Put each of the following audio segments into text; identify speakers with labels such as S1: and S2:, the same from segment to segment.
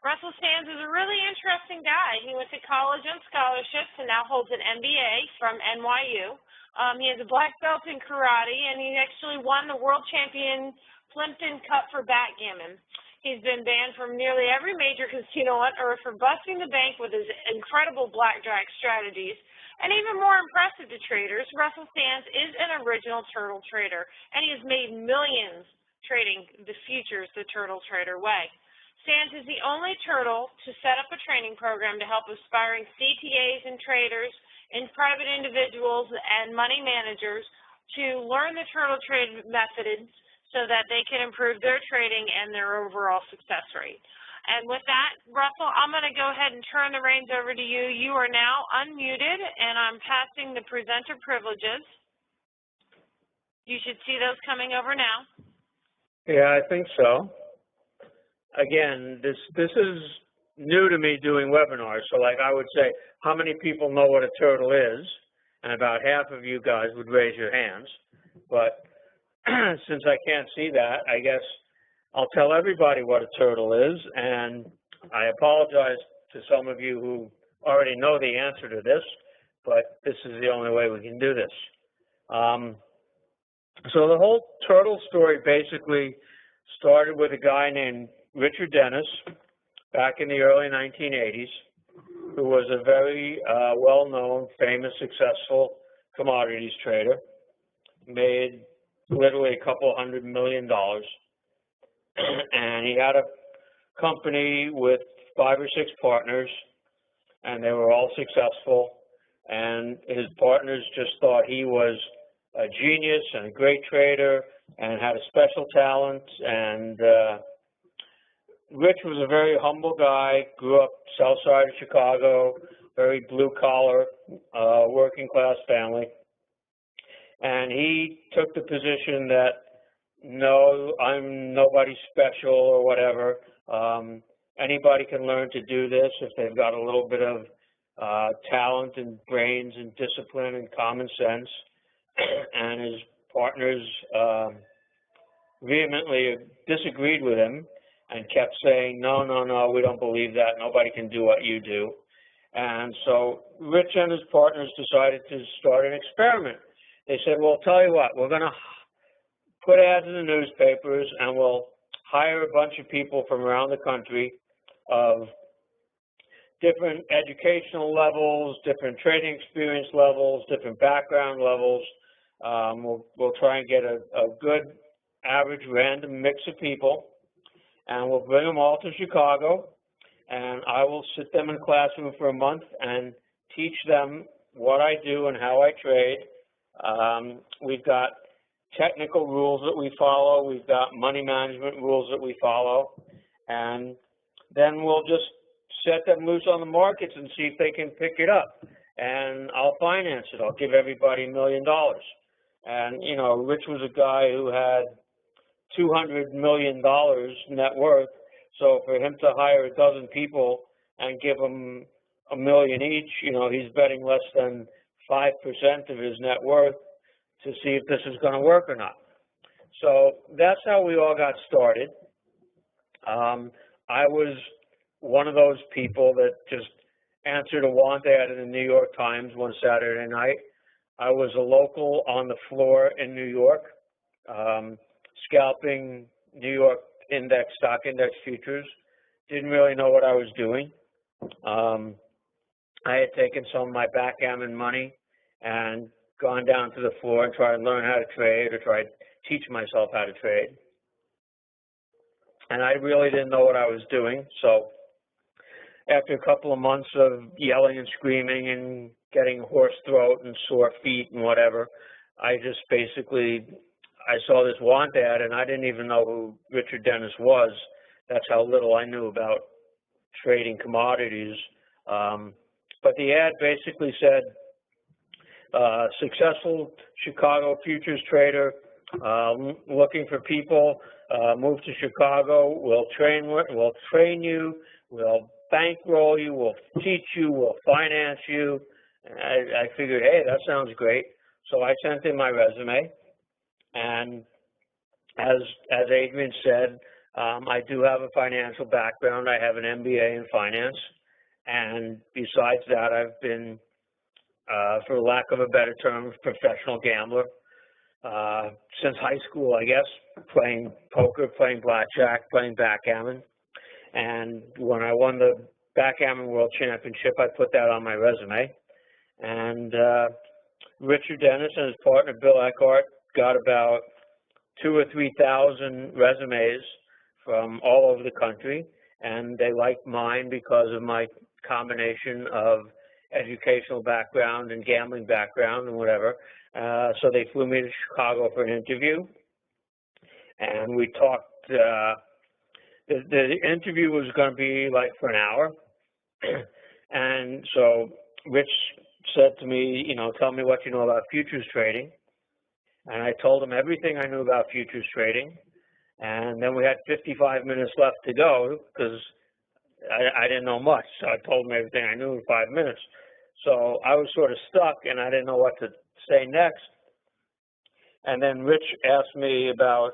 S1: Russell Sands is a really interesting guy. He went to college on scholarships and now holds an MBA from NYU. He has a black belt in karate, and he actually won the world champion Plimpton Cup for backgammon. He's been banned from nearly every major casino on earth for busting the bank with his incredible blackjack strategies. And even more impressive to traders, Russell Sands is an original turtle trader, and he has made millions trading the futures the turtle trader way. Sands is the only turtle to set up a training program to help aspiring CTAs and traders and private individuals and money managers to learn the turtle trade methods so that they can improve their trading and their overall success rate. And with that, Russell, I'm going to go ahead and turn the reins over to you. You are now unmuted, and I'm passing the presenter privileges. You should see those coming over now.
S2: Yeah, I think so. Again, this is new to me doing webinars. So like I would say, how many people know what a turtle is? And about half of you guys would raise your hands. But since I can't see that, I guess I'll tell everybody what a turtle is. And I apologize to some of you who already know the answer to this, but this is the only way we can do this. So the whole turtle story basically started with a guy named Richard Dennis back in the early 1980s, who was a very well-known, famous, successful commodities trader, made literally a couple $100 million. And he had a company with 5 or 6 partners, and they were all successful. And his partners just thought he was a genius and a great trader and had a special talent. And Rich was a very humble guy, grew up south side of Chicago, very blue-collar, working-class family. And he took the position that, no, I'm nobody special or whatever. Anybody can learn to do this if they've got a little bit of talent and brains and discipline and common sense. And his partners vehemently disagreed with him and kept saying, no, no, no, we don't believe that. Nobody can do what you do. And so Rich and his partners decided to start an experiment. They said, well, tell you what, we're going to put ads in the newspapers and we'll hire a bunch of people from around the country of different educational levels, different trading experience levels, different background levels. We'll try and get a good average random mix of people, and we'll bring them all to Chicago, and I will sit them in a classroom for a month and teach them what I do and how I trade. We've got technical rules that we follow. We've got money management rules that we follow. And then we'll just set them loose on the markets and see if they can pick it up. And I'll finance it. I'll give everybody $1 million. And, you know, Rich was a guy who had $200 million net worth. So for him to hire a dozen people and give them $1 million each, you know, he's betting less than 5% of his net worth to see if this is going to work or not. So that's how we all got started. I was one of those people that just answered a want ad in the New York Times one Saturday night. I was a local on the floor in New York, scalping New York stock index futures. Didn't really know what I was doing. I had taken some of my backgammon money and gone down to the floor and tried to learn how to trade or tried to teach myself how to trade. And I really didn't know what I was doing. So after a couple of months of yelling and screaming and getting hoarse throat and sore feet and whatever, I just basically, I saw this want ad and I didn't even know who Richard Dennis was. That's how little I knew about trading commodities. But the ad basically said, successful Chicago futures trader looking for people, move to Chicago, we'll train you, we'll bankroll you, we'll teach you, we'll finance you. And I figured, hey, that sounds great. So I sent in my resume, and as Adrian said, I do have a financial background. I have an MBA in finance. And besides that, I've been, for lack of a better term, a professional gambler since high school, I guess, playing poker, playing blackjack, playing backgammon. And when I won the Backgammon World Championship, I put that on my resume. And Richard Dennis and his partner, Bill Eckhart, got about 2,000 or 3,000 resumes from all over the country, and they liked mine because of my combination of educational background and gambling background and whatever. So they flew me to Chicago for an interview, and we talked. The interview was going to be like for an hour, and so Rich said to me, tell me what you know about futures trading. And I told him everything I knew about futures trading. And then we had 55 minutes left to go because I didn't know much. So I told him everything I knew in 5 minutes. So I was sort of stuck and I didn't know what to say next. And then Rich asked me about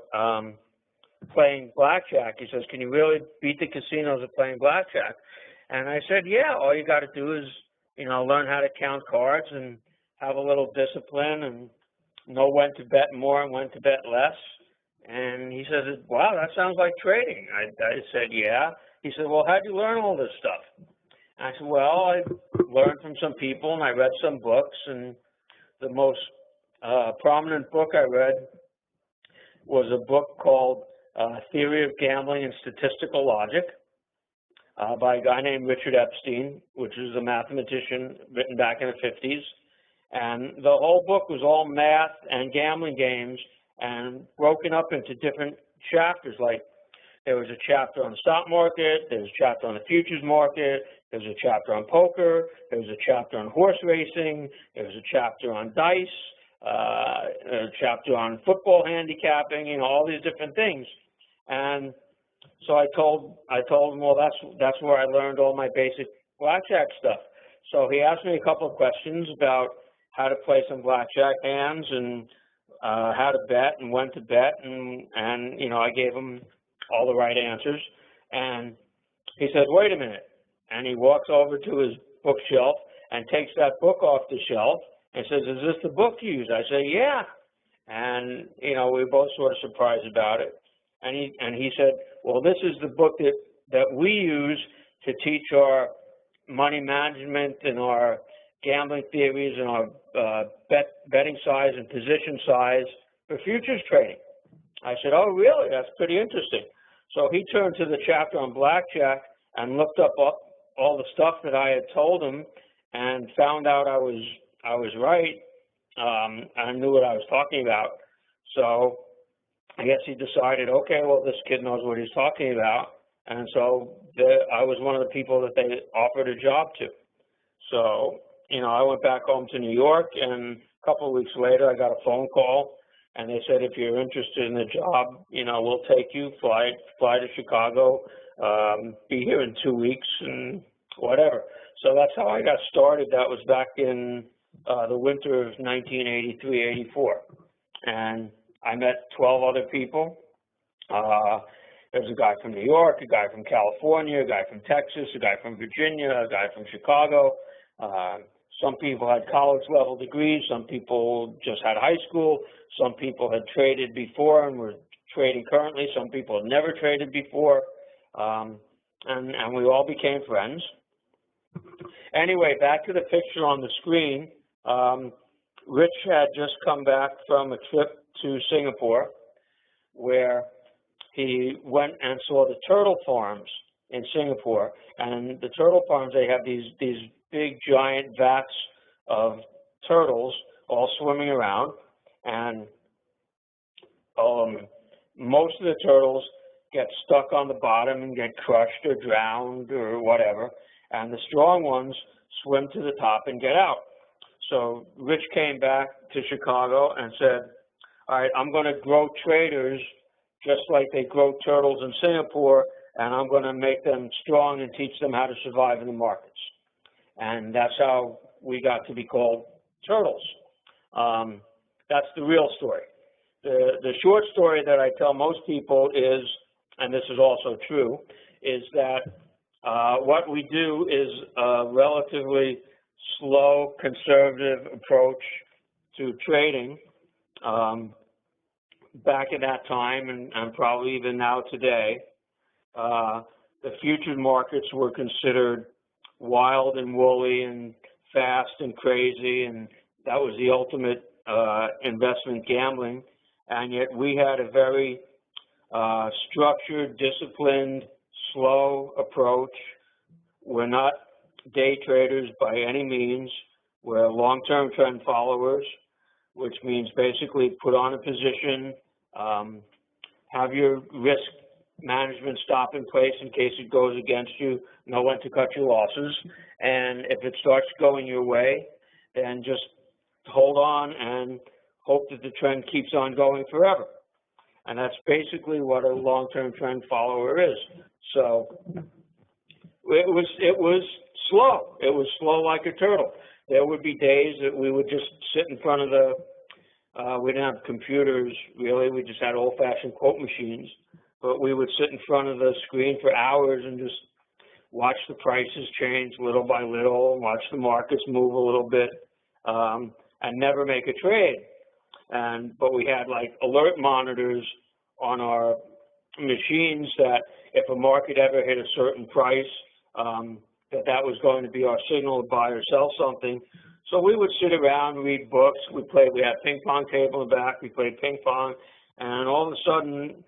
S2: playing blackjack. He says, can you really beat the casinos at playing blackjack? And I said, yeah, all you got to do is, learn how to count cards and have a little discipline and know when to bet more and when to bet less. And he says, wow, that sounds like trading. I said, yeah. He said, well, how'd you learn all this stuff? And I said, well, I learned from some people and I read some books. And the most prominent book I read was a book called Theory of Gambling and Statistical Logic by a guy named Richard Epstein, which is a mathematician written back in the 50s. And the whole book was all math and gambling games and broken up into different chapters. Like there was a chapter on the stock market, there was a chapter on the futures market, there was a chapter on poker, there was a chapter on horse racing, there was a chapter on dice, a chapter on football handicapping, all these different things. And so I told him, well, that's where I learned all my basic blackjack stuff. So he asked me a couple of questions about how to play some blackjack hands and how to bet and when to bet, and I gave him all the right answers. And he said, wait a minute. And he walks over to his bookshelf and takes that book off the shelf and says, is this the book you use? I say, yeah. And, we were both sort of surprised about it. And he said, well, this is the book that we use to teach our money management and our gambling theories and our betting size and position size for futures trading. I said, oh, really? That's pretty interesting. So he turned to the chapter on blackjack and looked up all the stuff that I had told him and found out I was right. I knew what I was talking about. So I guess he decided, okay, well, this kid knows what he's talking about. And so I was one of the people that they offered a job to. So, I went back home to New York, and a couple of weeks later, I got a phone call, and they said, if you're interested in the job, we'll take you, fly to Chicago, be here in 2 weeks, and whatever. So that's how I got started. That was back in the winter of 1983-84. And I met 12 other people. There's a guy from New York, a guy from California, a guy from Texas, a guy from Virginia, a guy from Chicago. Some people had college-level degrees. Some people just had high school. Some people had traded before and were trading currently. Some people had never traded before. And we all became friends. Anyway, back to the picture on the screen. Rich had just come back from a trip to Singapore where he went and saw the turtle farms in Singapore. And the turtle farms, they have these big giant vats of turtles all swimming around, and most of the turtles get stuck on the bottom and get crushed or drowned or whatever, and the strong ones swim to the top and get out. So Rich came back to Chicago and said, all right, I'm going to grow traders just like they grow turtles in Singapore, and I'm going to make them strong and teach them how to survive in the markets. And that's how we got to be called Turtles. That's the real story. The short story that I tell most people is and this is also true, is that what we do is a relatively slow, conservative approach to trading. Back at that time, and probably even now today, the futures markets were considered wild and woolly and fast and crazy, and that was the ultimate investment gambling. And yet we had a very structured, disciplined, slow approach. We're not day traders by any means. We're long-term trend followers, which means basically put on a position, have your risk management stop in place in case it goes against you, know when to cut your losses, and if it starts going your way, then just hold on and hope that the trend keeps on going forever. And that's basically what a long-term trend follower is. So it was slow. It was slow like a turtle. There would be days that we would just sit in front of the, we didn't have computers really, we just had old-fashioned quote machines, but we would sit in front of the screen for hours and just watch the prices change little by little, watch the markets move a little bit, and never make a trade. But we had like alert monitors on our machines that if a market ever hit a certain price, that was going to be our signal to buy or sell something. So we would sit around, read books, we had a ping pong table in the back, we played ping pong, and all of a sudden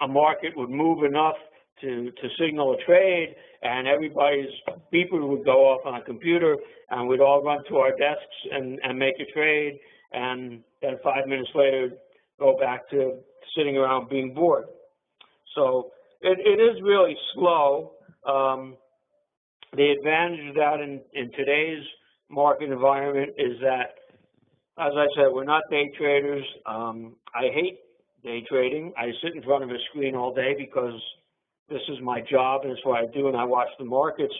S2: a market would move enough to signal a trade, and everybody's beeper would go off on a computer, and we'd all run to our desks and make a trade, and then 5 minutes later go back to sitting around being bored. So it is really slow. The advantage of that in today's market environment is that, as I said, we're not day traders. I hate day trading. I sit in front of a screen all day because this is my job and it's what I do and I watch the markets.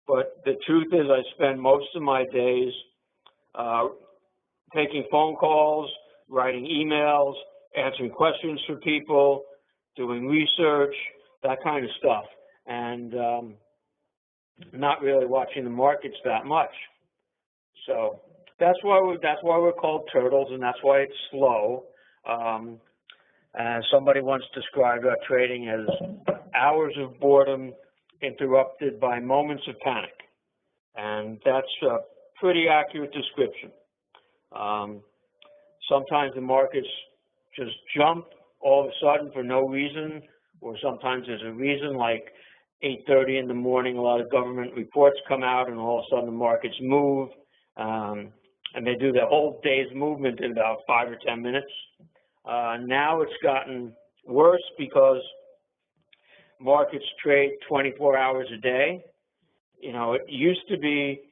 S2: But the truth is I spend most of my days taking phone calls, writing emails, answering questions for people, doing research, that kind of stuff. And not really watching the markets that much. So that's why we're called turtles, and that's why it's slow. Somebody once described our trading as hours of boredom interrupted by moments of panic, and that's a pretty accurate description. Sometimes the markets just jump all of a sudden for no reason, or sometimes there's a reason, like 8:30 in the morning, a lot of government reports come out, and all of a sudden the markets move, and they do the whole day's movement in about 5 or 10 minutes. Now it's gotten worse because markets trade 24 hours a day. You know, it used to be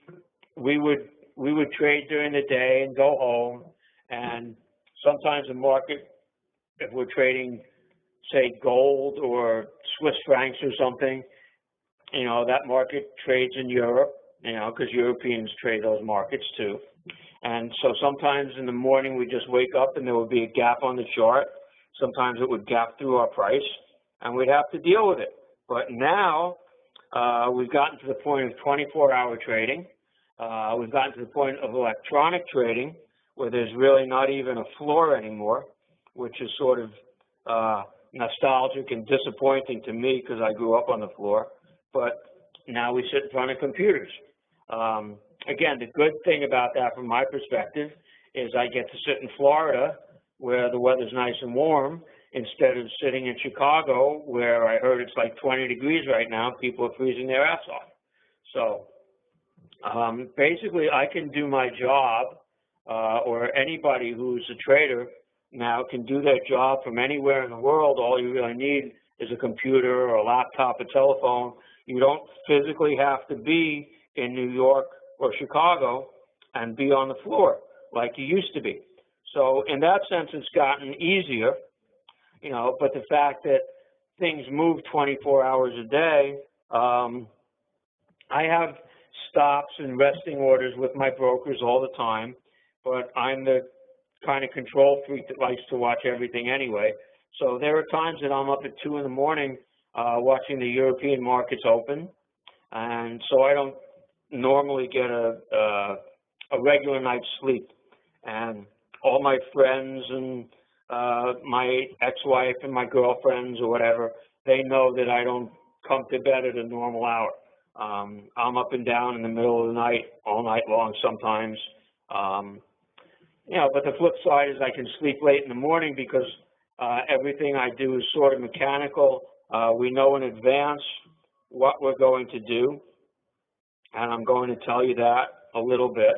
S2: we would trade during the day and go home, and sometimes the market, if we're trading, say, gold or Swiss francs or something, you know, that market trades in Europe, you know, because Europeans trade those markets too. And so sometimes in the morning we just wake up and there would be a gap on the chart. Sometimes it would gap through our price, and we'd have to deal with it. But now we've gotten to the point of 24-hour trading. We've gotten to the point of electronic trading, where there's really not even a floor anymore, which is sort of nostalgic and disappointing to me because I grew up on the floor. But now we sit in front of computers. Again, the good thing about that from my perspective is I get to sit in Florida where the weather's nice and warm instead of sitting in Chicago where I heard it's like 20 degrees right now. People are freezing their ass off. So basically I can do my job, or anybody who's a trader now can do their job from anywhere in the world. All you really need is a computer or a laptop, a telephone. You don't physically have to be in New York or Chicago and be on the floor like you used to be. So in that sense, it's gotten easier, you know, but the fact that things move 24 hours a day, I have stops and resting orders with my brokers all the time, but I'm the kind of control freak that likes to watch everything anyway. So there are times that I'm up at 2 in the morning watching the European markets open, and so I don't normally get a regular night's sleep. And all my friends and my ex-wife and my girlfriends or whatever, they know that I don't come to bed at a normal hour. I'm up and down in the middle of the night, all night long sometimes. But the flip side is I can sleep late in the morning because everything I do is sort of mechanical. We know in advance what we're going to do, and I'm going to tell you that a little bit.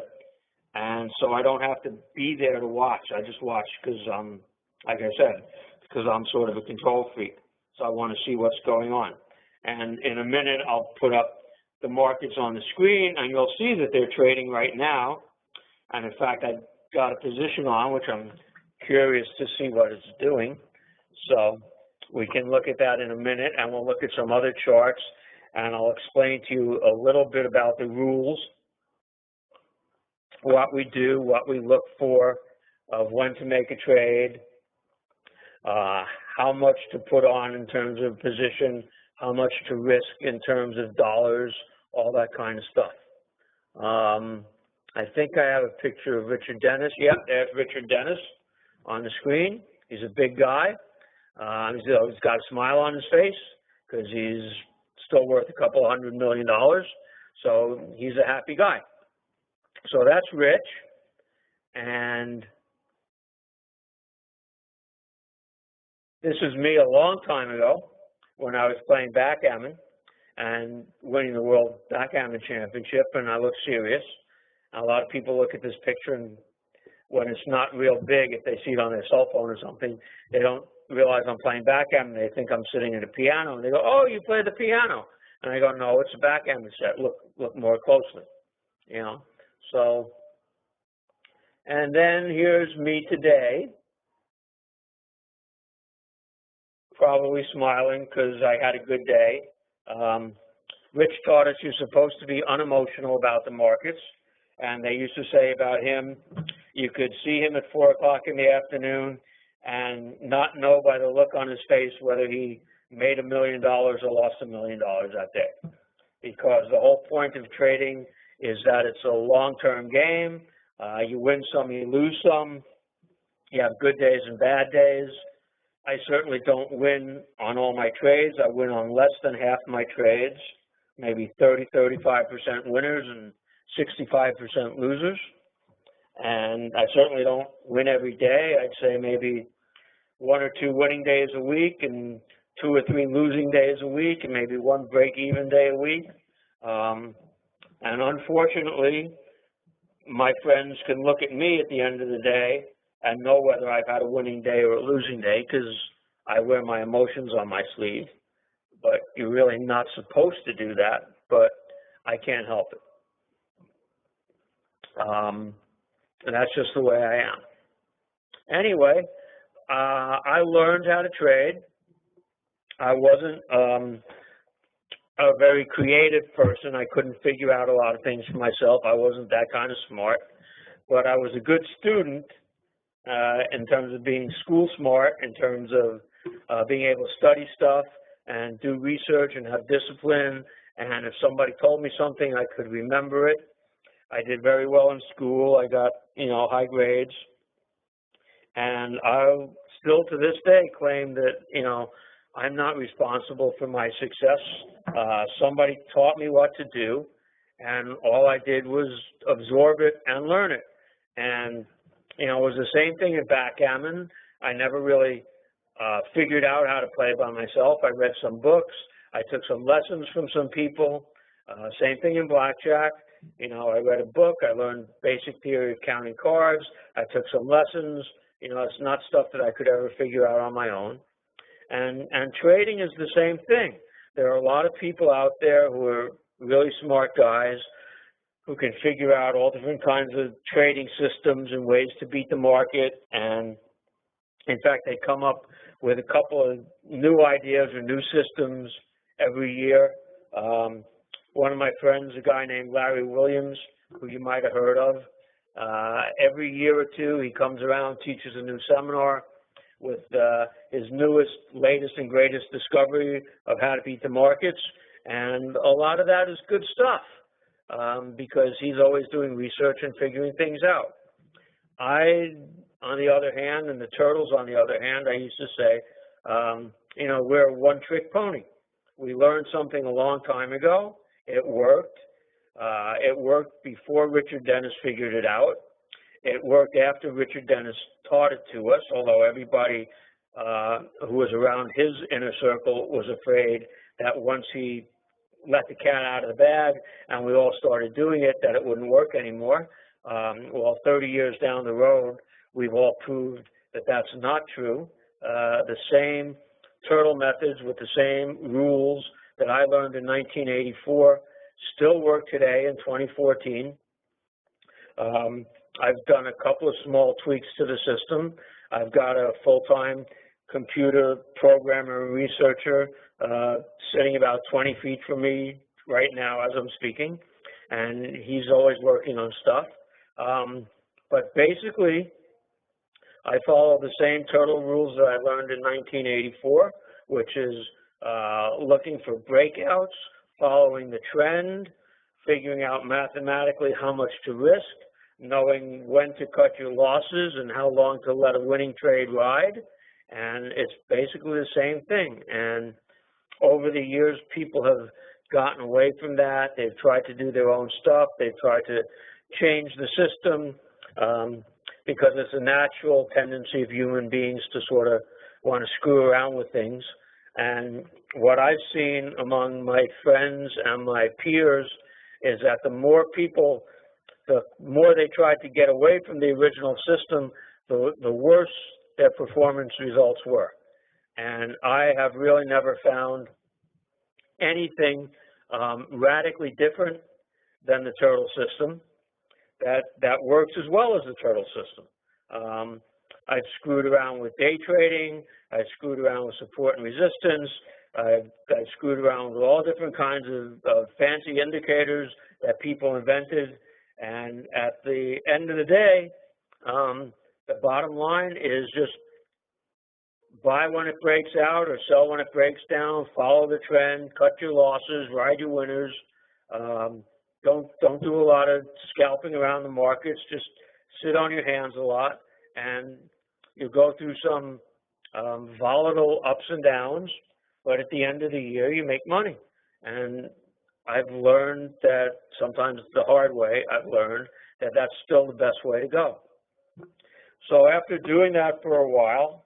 S2: And so I don't have to be there to watch. I just watch because, like I said, because I'm sort of a control freak. So I want to see what's going on. And in a minute, I'll put up the markets on the screen, and you'll see that they're trading right now. And in fact, I got a position on, which I'm curious to see what it's doing. So we can look at that in a minute, and we'll look at some other charts, and I'll explain to you a little bit about the rules, what we do, what we look for, of when to make a trade, how much to put on in terms of position, how much to risk in terms of dollars, all that kind of stuff. I think I have a picture of Richard Dennis. Yep, there's Richard Dennis on the screen. He's a big guy. He's got a smile on his face because he's still worth a couple $100 million. So he's a happy guy. So that's Rich. And this is me a long time ago when I was playing backgammon and winning the World Backgammon Championship, and I look serious. A lot of people look at this picture, and when it's not real big, if they see it on their cell phone or something, they don't realize I'm playing backgammon. They think I'm sitting at a piano, and they go, "Oh, you play the piano?" And I go, "No, it's a backgammon set. Look more closely." So, and then here's me today, probably smiling because I had a good day. Rich taught us you're supposed to be unemotional about the markets. And they used to say about him, you could see him at 4 o'clock in the afternoon and not know by the look on his face whether he made $1 million or lost $1 million that day. Because the whole point of trading is that it's a long-term game. You win some, you lose some. You have good days and bad days. I certainly don't win on all my trades. I win on less than half my trades, maybe 35% winners and 65% losers. And I certainly don't win every day. I'd say maybe 1 or 2 winning days a week and 2 or 3 losing days a week and maybe 1 break-even day a week. And unfortunately, my friends can look at me at the end of the day and know whether I've had a winning day or a losing day because I wear my emotions on my sleeve. But you're really not supposed to do that, but I can't help it. And that's just the way I am. Anyway, I learned how to trade. I wasn't a very creative person. I couldn't figure out a lot of things for myself. I wasn't that kind of smart. But I was a good student in terms of being school smart, in terms of being able to study stuff and do research and have discipline. And if somebody told me something, I could remember it. I did very well in school. I got, high grades. And I still to this day claim that, I'm not responsible for my success. Somebody taught me what to do, and all I did was absorb it and learn it. And, it was the same thing in backgammon. I never really figured out how to play by myself. I read some books. I took some lessons from some people. Same thing in blackjack. I read a book. I learned basic theory of counting cards. I took some lessons. It's not stuff that I could ever figure out on my own. And trading is the same thing. There are a lot of people out there who are really smart guys who can figure out all different kinds of trading systems and ways to beat the market. And in fact, they come up with a couple of new ideas or new systems every year. One of my friends, a guy named Larry Williams, who you might have heard of, every year or two he comes around, teaches a new seminar. with his newest, latest, and greatest discovery of how to beat the markets. And a lot of that is good stuff because he's always doing research and figuring things out. I, on the other hand, and the Turtles, on the other hand, I used to say, you know, we're a one-trick pony. We learned something a long time ago. It worked. It worked before Richard Dennis figured it out. It worked after Richard Dennis taught it to us, although everybody who was around his inner circle was afraid that once he let the cat out of the bag and we all started doing it, that it wouldn't work anymore. Well, 30 years down the road, we've all proved that that's not true. The same turtle methods with the same rules that I learned in 1984 still work today in 2014. I've done a couple of small tweaks to the system. I've got a full-time computer programmer and researcher sitting about 20 feet from me right now as I'm speaking, and he's always working on stuff. But basically, I follow the same turtle rules that I learned in 1984, which is looking for breakouts, following the trend, figuring out mathematically how much to risk, knowing when to cut your losses and how long to let a winning trade ride. And it's basically the same thing. And over the years, people have gotten away from that. They've tried to do their own stuff. They've tried to change the system because it's a natural tendency of human beings to sort of want to screw around with things. And what I've seen among my friends and my peers is that the more they tried to get away from the original system, the worse their performance results were. And I have really never found anything radically different than the turtle system that works as well as the turtle system. I've screwed around with day trading. I've screwed around with support and resistance. I've screwed around with all different kinds of fancy indicators that people invented. And at the end of the day, the bottom line is just buy when it breaks out or sell when it breaks down, follow the trend, cut your losses, ride your winners. Don't do a lot of scalping around the markets. Just sit on your hands a lot, and you go through some volatile ups and downs, but at the end of the year, you make money. And I've learned that sometimes the hard way, I've learned that that's still the best way to go. So after doing that for a while,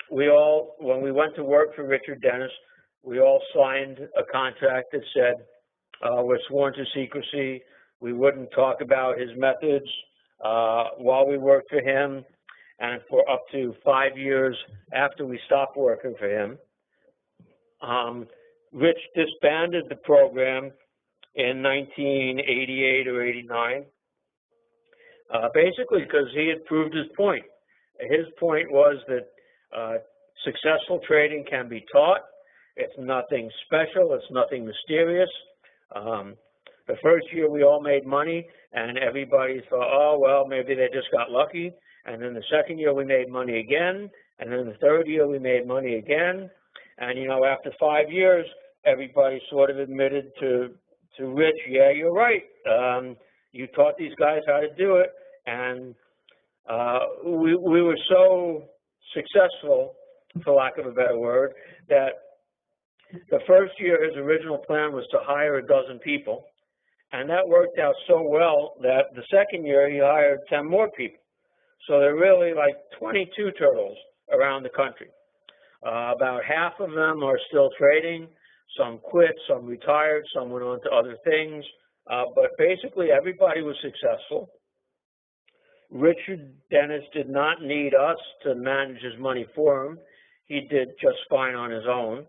S2: when we went to work for Richard Dennis, we all signed a contract that said we're sworn to secrecy. We wouldn't talk about his methods while we worked for him, and for up to 5 years after we stopped working for him. Rich disbanded the program in 1988 or 89, basically because he had proved his point. His point was that successful trading can be taught. It's nothing special. It's nothing mysterious. The first year we all made money, and everybody thought, oh, well, maybe they just got lucky. And then the second year we made money again, and then the third year we made money again. And, you know, after 5 years, everybody sort of admitted to Rich, yeah, you're right. You taught these guys how to do it. And we were so successful, for lack of a better word, that the first year his original plan was to hire a dozen people. And that worked out so well that the second year he hired 10 more people. So there are really like 22 turtles around the country. About half of them are still trading. Some quit, some retired, some went on to other things. But basically everybody was successful. Richard Dennis did not need us to manage his money for him. He did just fine on his own.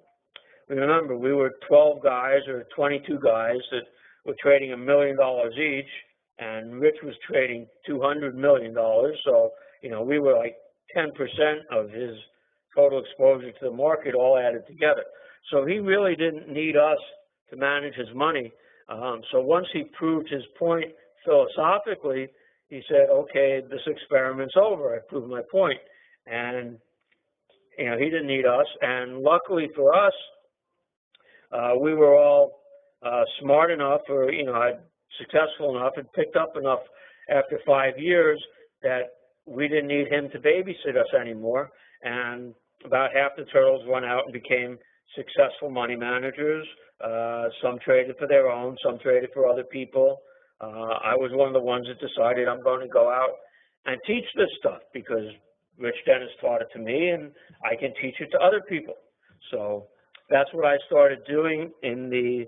S2: Remember, we were 12 guys or 22 guys that were trading $1 million each, and Rich was trading $200 million. So, you know, we were like 10% of his total exposure to the market all added together. So he really didn't need us to manage his money. So once he proved his point philosophically, he said, okay, this experiment's over. I proved my point. and he didn't need us. And luckily for us, we were all smart enough, or successful enough, and picked up enough after 5 years that we didn't need him to babysit us anymore. And about half the turtles went out and became successful money managers. Some traded for their own, some traded for other people. I was one of the ones that decided I'm going to go out and teach this stuff because Rich Dennis taught it to me, and I can teach it to other people. So that's what I started doing in the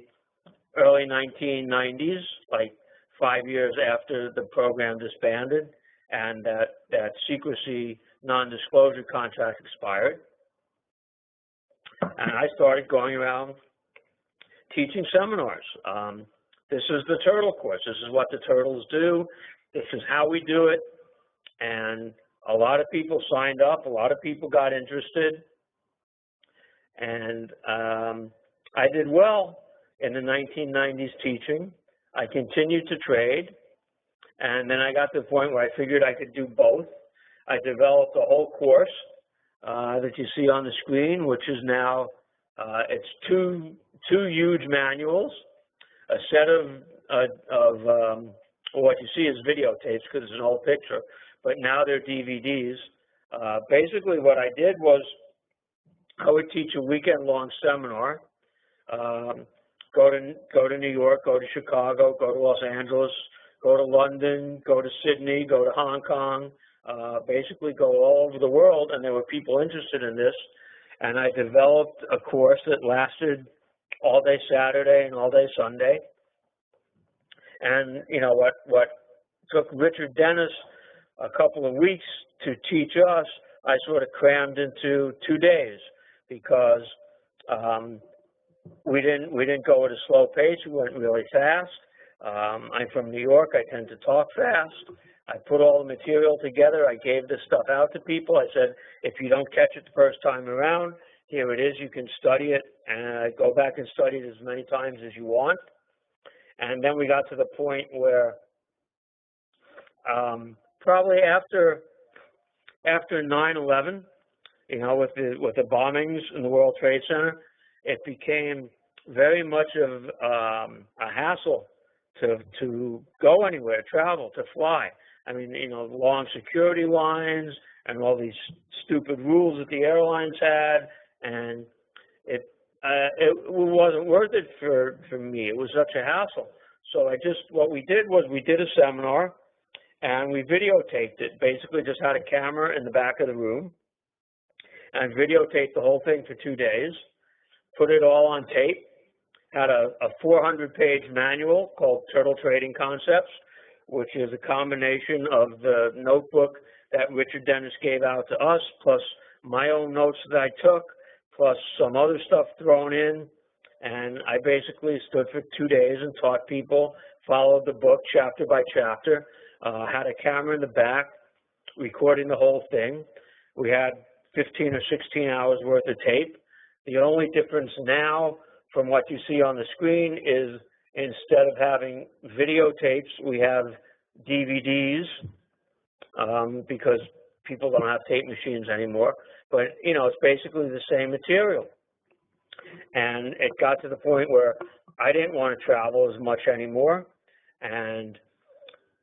S2: early 1990s, like 5 years after the program disbanded and that secrecy non-disclosure contract expired. And I started going around teaching seminars. This is the turtle course. This is what the turtles do. This is how we do it. And a lot of people signed up. A lot of people got interested. And I did well in the 1990s teaching. I continued to trade. And then I got to the point where I figured I could do both. I developed a whole course that you see on the screen, which is now, it's two huge manuals, a set of what you see is videotapes because it's an old picture, but now they're DVDs. Basically what I did was I would teach a weekend-long seminar, go to New York, go to Chicago, go to Los Angeles, go to London, go to Sydney, go to Hong Kong, basically go all over the world, and there were people interested in this. And I developed a course that lasted all day Saturday and all day Sunday. And what took Richard Dennis a couple of weeks to teach us, I sort of crammed into 2 days because we didn't go at a slow pace. We went really fast. I'm from New York. I tend to talk fast. I put all the material together. I gave this stuff out to people. I said, if you don't catch it the first time around, here it is. You can study it and go back and study it as many times as you want. And then we got to the point where probably after 9/11, with the bombings in the World Trade Center, it became very much of a hassle to go anywhere, travel, to fly. I mean, long security lines and all these stupid rules that the airlines had, and it wasn't worth it for me. It was such a hassle. So what we did was we did a seminar, and we videotaped it. Basically, just had a camera in the back of the room, and videotaped the whole thing for 2 days. Put it all on tape. Had a 400-page manual called Turtle Trading Concepts, which is a combination of the notebook that Richard Dennis gave out to us, plus my own notes that I took, plus some other stuff thrown in. And I basically stood for 2 days and taught people, followed the book chapter by chapter, had a camera in the back, recording the whole thing. We had 15 or 16 hours worth of tape. The only difference now from what you see on the screen is instead of having videotapes, we have DVDs because people don't have tape machines anymore. But, it's basically the same material. And it got to the point where I didn't want to travel as much anymore, and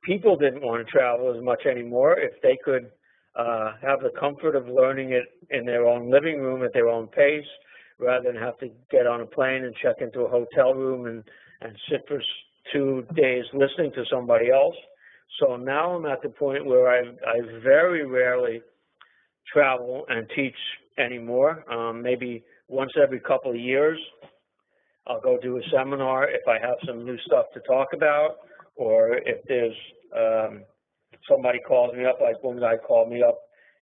S2: people didn't want to travel as much anymore if they could have the comfort of learning it in their own living room at their own pace, rather than have to get on a plane and check into a hotel room and sit for 2 days listening to somebody else. So now I'm at the point where I very rarely travel and teach anymore. Maybe once every couple of years, I'll go do a seminar if I have some new stuff to talk about, or if there's somebody calls me up, like one guy called me up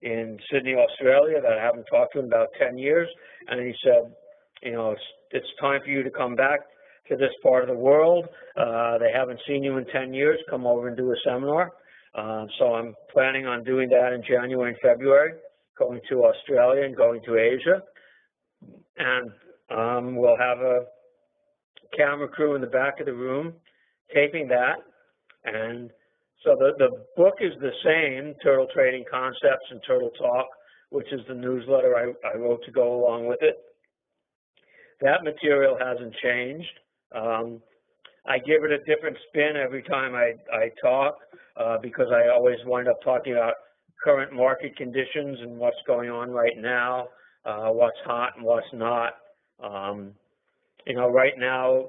S2: in Sydney, Australia, that I haven't talked to in about 10 years, and he said, it's time for you to come back to this part of the world. They haven't seen you in 10 years. Come over and do a seminar. So I'm planning on doing that in January and February, going to Australia and going to Asia. And we'll have a camera crew in the back of the room taping that. And so the book is the same, Turtle Trading Concepts and Turtle Talk, which is the newsletter I wrote to go along with it. That material hasn't changed. I give it a different spin every time I talk because I always wind up talking about current market conditions and what's going on right now, what's hot and what's not. Right now,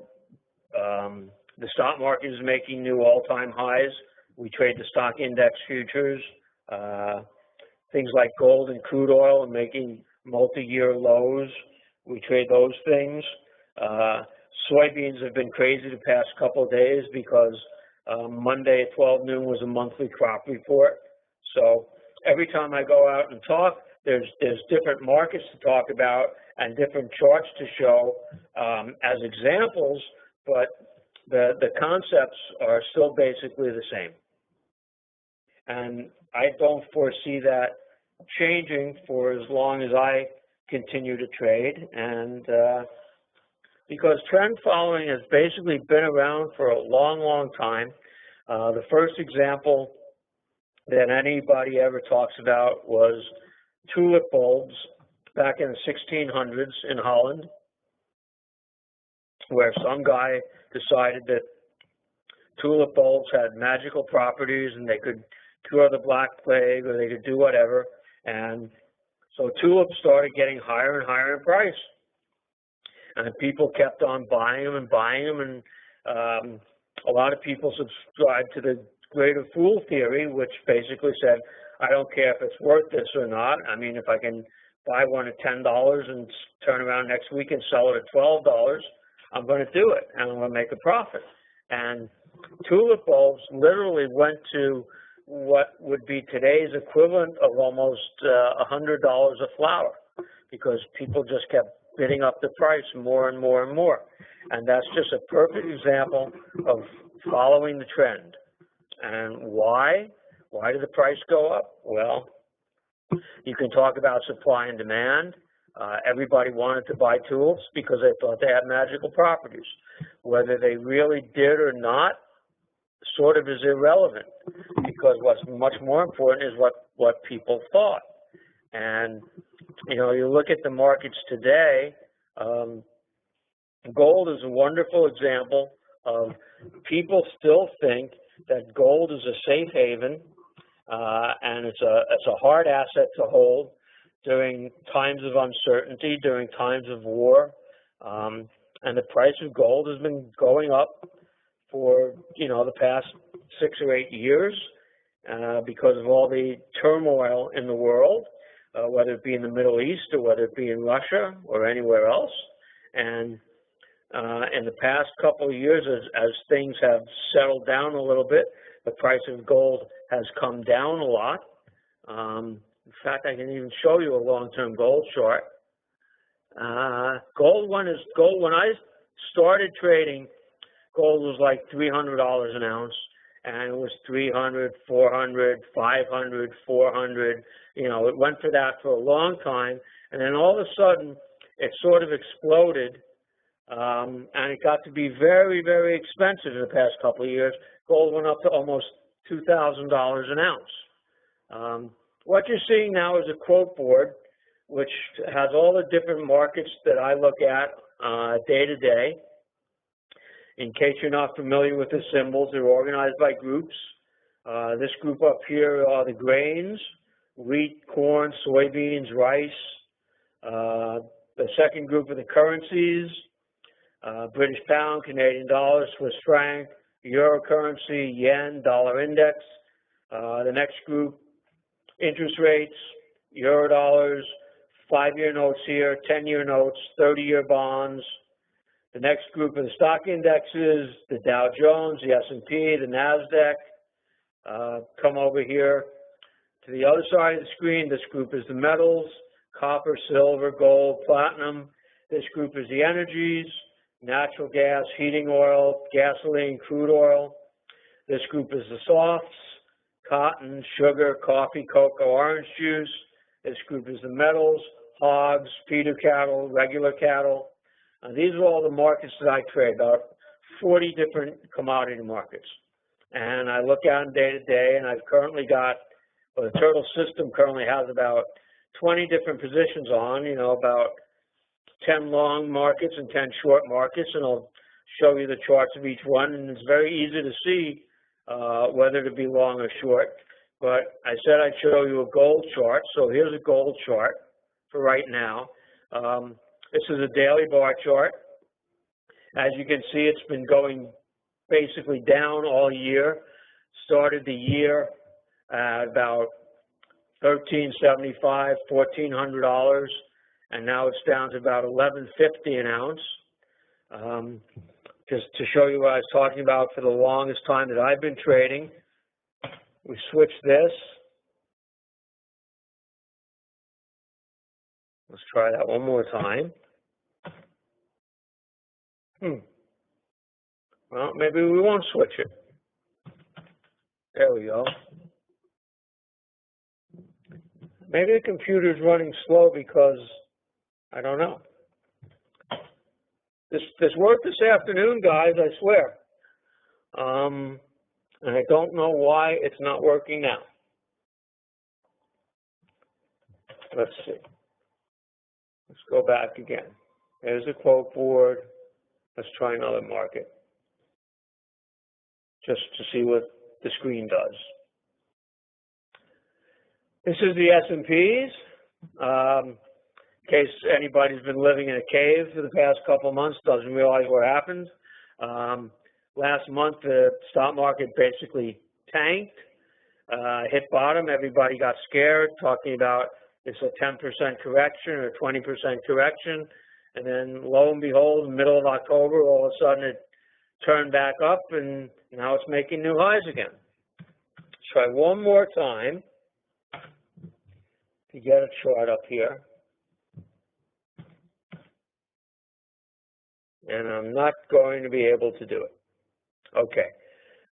S2: the stock market is making new all-time highs. We trade the stock index futures. Things like gold and crude oil are making multi-year lows. We trade those things. Soybeans have been crazy the past couple of days because Monday at 12 noon was a monthly crop report. So every time I go out and talk, there's different markets to talk about and different charts to show as examples, but the concepts are still basically the same. And I don't foresee that changing for as long as I continue to trade. And because trend following has basically been around for a long, long time. The first example that anybody ever talks about was tulip bulbs back in the 1600s in Holland, where some guy decided that tulip bulbs had magical properties and they could cure the Black Plague or they could do whatever. And so tulips started getting higher and higher in price. And people kept on buying them and buying them, and a lot of people subscribed to the greater fool theory, which basically said, I don't care if it's worth this or not. I mean, if I can buy one at $10 and turn around next week and sell it at $12, I'm going to do it, and I'm going to make a profit. And tulip bulbs literally went to what would be today's equivalent of almost $100 a flower, because people just kept bidding up the price more and more and more. And that's just a perfect example of following the trend. And why? Why did the price go up? Well, you can talk about supply and demand. Everybody wanted to buy tulips because they thought they had magical properties. Whether they really did or not sort of is irrelevant, because what's much more important is what people thought. And you look at the markets today, gold is a wonderful example of people still think that gold is a safe haven, and it's a hard asset to hold during times of uncertainty, during times of war. And the price of gold has been going up for, the past 6 or 8 years because of all the turmoil in the world, whether it be in the Middle East or whether it be in Russia or anywhere else. And in the past couple of years, as things have settled down a little bit, the price of gold has come down a lot. In fact, I can even show you a long-term gold chart. Gold, when I started trading, gold was like $300 an ounce, and it was 300, 400, 500, 400. It went for that for a long time, and then all of a sudden, it sort of exploded, and it got to be very, very expensive in the past couple of years. Gold went up to almost $2,000 an ounce. What you're seeing now is a quote board, which has all the different markets that I look at day to day. In case you're not familiar with the symbols, they're organized by groups. This group up here are the grains: wheat, corn, soybeans, rice. The second group are the currencies: British pound, Canadian dollar, Swiss franc, euro currency, yen, dollar index. The next group, interest rates: euro dollars, 5-year notes here, 10-year notes, 30-year bonds. The next group of the stock indexes: the Dow Jones, the S&P, the NASDAQ. Come over here to the other side of the screen. This group is the metals: copper, silver, gold, platinum. This group is the energies: natural gas, heating oil, gasoline, crude oil. This group is the softs: cotton, sugar, coffee, cocoa, orange juice. This group is the metals: hogs, feeder cattle, regular cattle. These are all the markets that I trade, about 40 different commodity markets. And I look at them day to day, and I've currently got, the Turtle system currently has about 20 different positions on, about 10 long markets and 10 short markets, and I'll show you the charts of each one, and it's very easy to see whether to be long or short. But I said I'd show you a gold chart, so here's a gold chart for right now. This is a daily bar chart. As you can see, it's been going basically down all year. Started the year at about $1,375, $1,400, and now it's down to about $11.50 an ounce. Just to show you what I was talking about for the longest time that I've been trading, we switch this. Let's try that one more time. Well, maybe we won't switch it. There we go. Maybe the computer's running slow because, I don't know. This worked this afternoon, guys, I swear. And I don't know why it's not working now. Let's see. Let's go back again. There's a quote board. Let's try another market, just to see what the screen does. This is the S&Ps. In case anybody's been living in a cave for the past couple of months, doesn't realize what happened. Last month, the stock market basically tanked, hit bottom. Everybody got scared, talking about it's a 10% correction or 20% correction. And then, lo and behold, in the middle of October, all of a sudden it turned back up, and now it's making new highs again. Let's try one more time to get a chart up here. And I'm not going to be able to do it. Okay.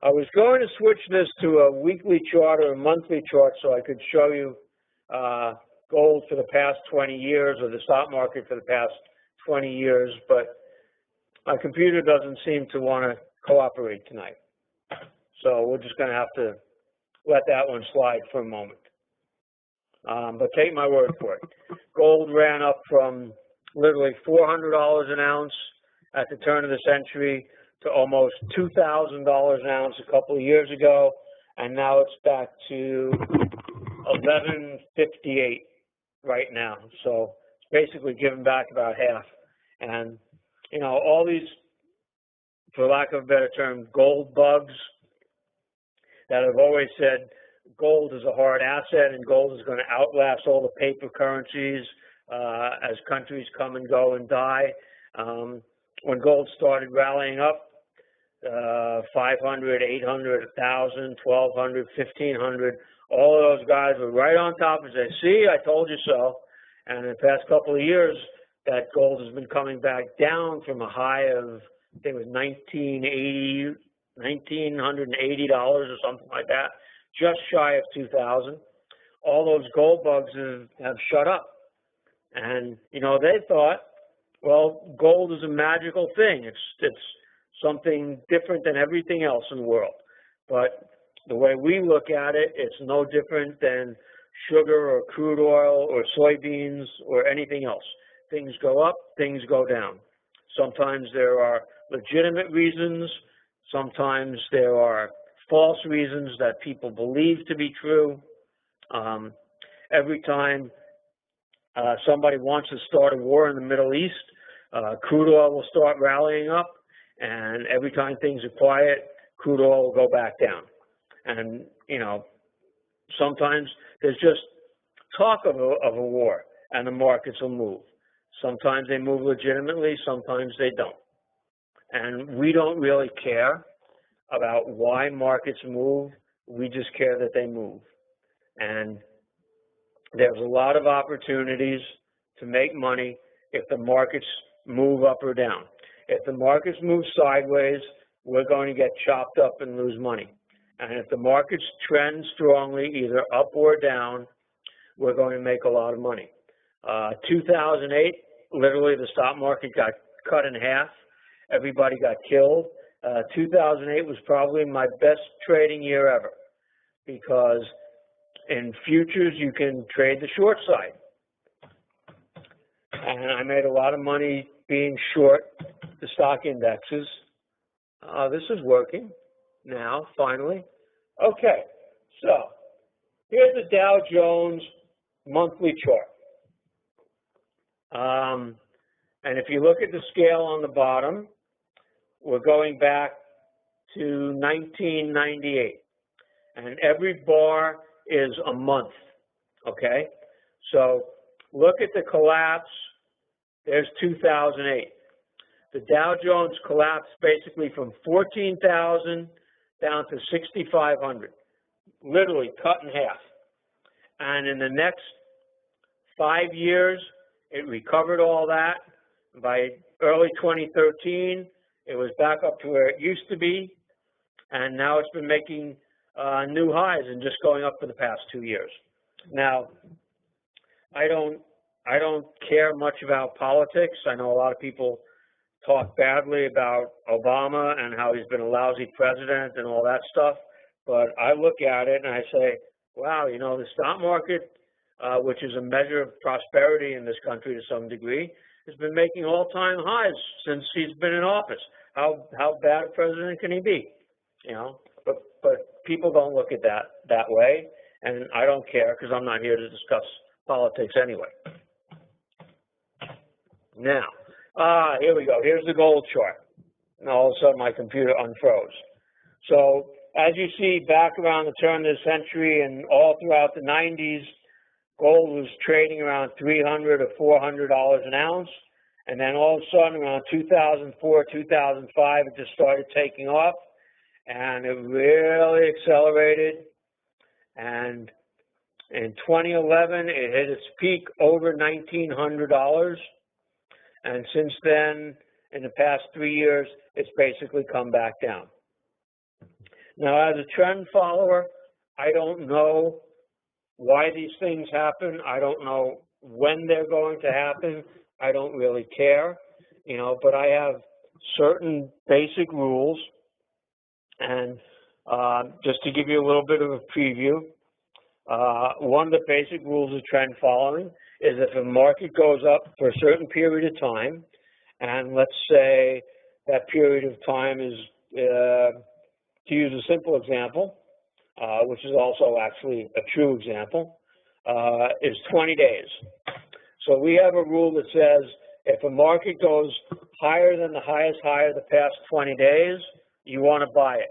S2: I was going to switch this to a weekly chart or a monthly chart so I could show you gold for the past 20 years or the stock market for the past 20 years, but my computer doesn't seem to want to cooperate tonight. So we're just going to have to let that one slide for a moment. But take my word for it. Gold ran up from literally $400 an ounce at the turn of the century to almost $2,000 an ounce a couple of years ago, and now it's back to $11.58 right now. So it's basically given back about half. And, all these, for lack of a better term, gold bugs that have always said gold is a hard asset and gold is going to outlast all the paper currencies as countries come and go and die. When gold started rallying up, 500, 800, 1,000, 1,200, 1,500, all of those guys were right on top and said, see, I told you so. And in the past couple of years, that gold has been coming back down from a high of, I think it was $1,980 or something like that, just shy of 2,000. All those gold bugs have shut up. And, they thought, well, gold is a magical thing. It's something different than everything else in the world. But the way we look at it, it's no different than sugar or crude oil or soybeans or anything else. Things go up, things go down. Sometimes there are legitimate reasons. Sometimes there are false reasons that people believe to be true. Every time somebody wants to start a war in the Middle East, crude oil will start rallying up, and every time things are quiet, crude oil will go back down. And, sometimes there's just talk of a war, and the markets will move. Sometimes they move legitimately, sometimes they don't. And we don't really care about why markets move. We just care that they move. And there's a lot of opportunities to make money if the markets move up or down. If the markets move sideways, we're going to get chopped up and lose money. And if the markets trend strongly, either up or down, we're going to make a lot of money. 2008, literally the stock market got cut in half. Everybody got killed. 2008 was probably my best trading year ever, because in futures you can trade the short side. and I made a lot of money being short the stock indexes. This is working now, finally. Okay, so here's the Dow Jones monthly chart. And if you look at the scale on the bottom, we're going back to 1998. And every bar is a month, okay? So look at the collapse. There's 2008. The Dow Jones collapsed basically from 14,000 down to 6,500, literally cut in half. And in the next 5 years, it recovered all that. By early 2013, it was back up to where it used to be, and now it's been making new highs and just going up for the past 2 years. Now, I don't care much about politics. I know a lot of people talk badly about Obama and how he's been a lousy president and all that stuff, but I look at it and I say, wow, you know, the stock market, which is a measure of prosperity in this country to some degree, has been making all-time highs since he's been in office. How bad a president can he be? You know, but people don't look at that way, and I don't care because I'm not here to discuss politics anyway. Now, here we go. Here's the gold chart. And all of a sudden, my computer unfroze. So, as you see, back around the turn of the century and all throughout the 90s, gold was trading around $300 or $400 an ounce. And then all of a sudden, around 2004, 2005, it just started taking off. And it really accelerated. And in 2011, it hit its peak over $1,900. And since then, in the past 3 years, it's basically come back down. Now, as a trend follower, I don't know why these things happen. I don't know when they're going to happen. I don't really care, you know, but I have certain basic rules. And just to give you a little bit of a preview, one of the basic rules of trend following is if a market goes up for a certain period of time, and let's say that period of time is, to use a simple example, which is also actually a true example, is 20 days. So we have a rule that says if a market goes higher than the highest high of the past 20 days, you want to buy it.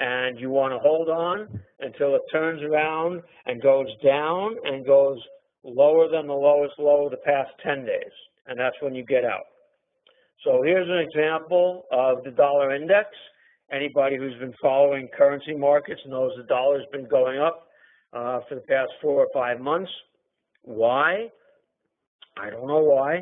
S2: And you want to hold on until it turns around and goes down and goes lower than the lowest low of the past 10 days. And that's when you get out. So here's an example of the dollar index. Anybody who's been following currency markets knows the dollar's been going up for the past 4 or 5 months. Why? I don't know why.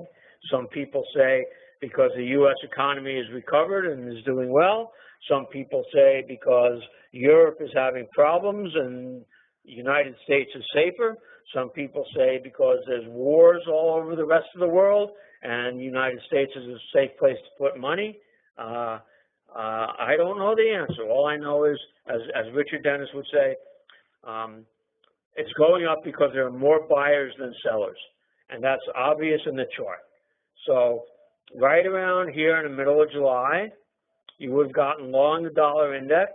S2: Some people say because the U.S. economy is recovered and is doing well. Some people say because Europe is having problems and the United States is safer. Some people say because there's wars all over the rest of the world and the United States is a safe place to put money. I don't know the answer. All I know is, as Richard Dennis would say, it's going up because there are more buyers than sellers. And that's obvious in the chart. So right around here in the middle of July, you would have gotten long the dollar index,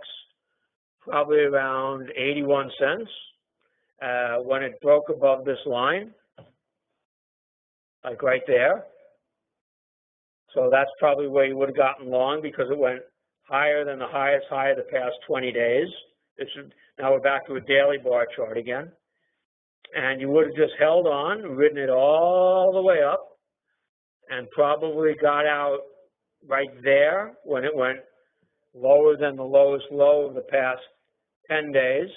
S2: probably around 81 cents, when it broke above this line, like right there. So that's probably where you would have gotten long because it went higher than the highest high of the past 20 days. Now we're back to a daily bar chart again. And you would have just held on, ridden it all the way up, and probably got out right there when it went lower than the lowest low of the past 10 days.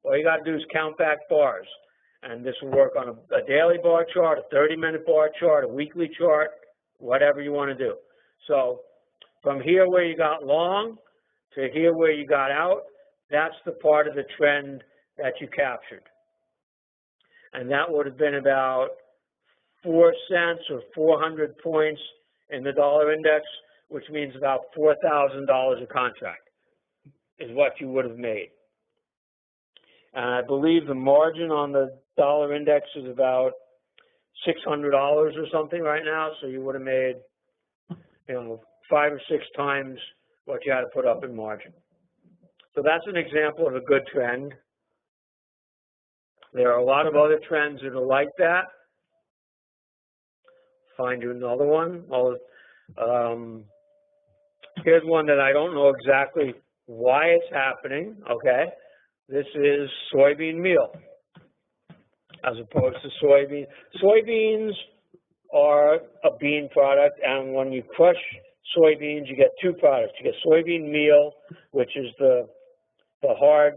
S2: All you got to do is count back bars. And this will work on a daily bar chart, a 30-minute bar chart, a weekly chart, whatever you want to do. So from here where you got long to here where you got out, that's the part of the trend that you captured. And that would have been about 4 cents or 400 points in the dollar index, which means about $4,000 a contract is what you would have made. And I believe the margin on the dollar index is about $600 or something right now, so you would have made, 5 or 6 times what you had to put up in margin. So that's an example of a good trend. There are a lot of other trends that are like that. Find you another one. Here's one that I don't know exactly why it's happening, okay? This is soybean meal as opposed to soybean. Soybeans are a bean product, and when you crush soybeans, you get 2 products. You get soybean meal, which is the hard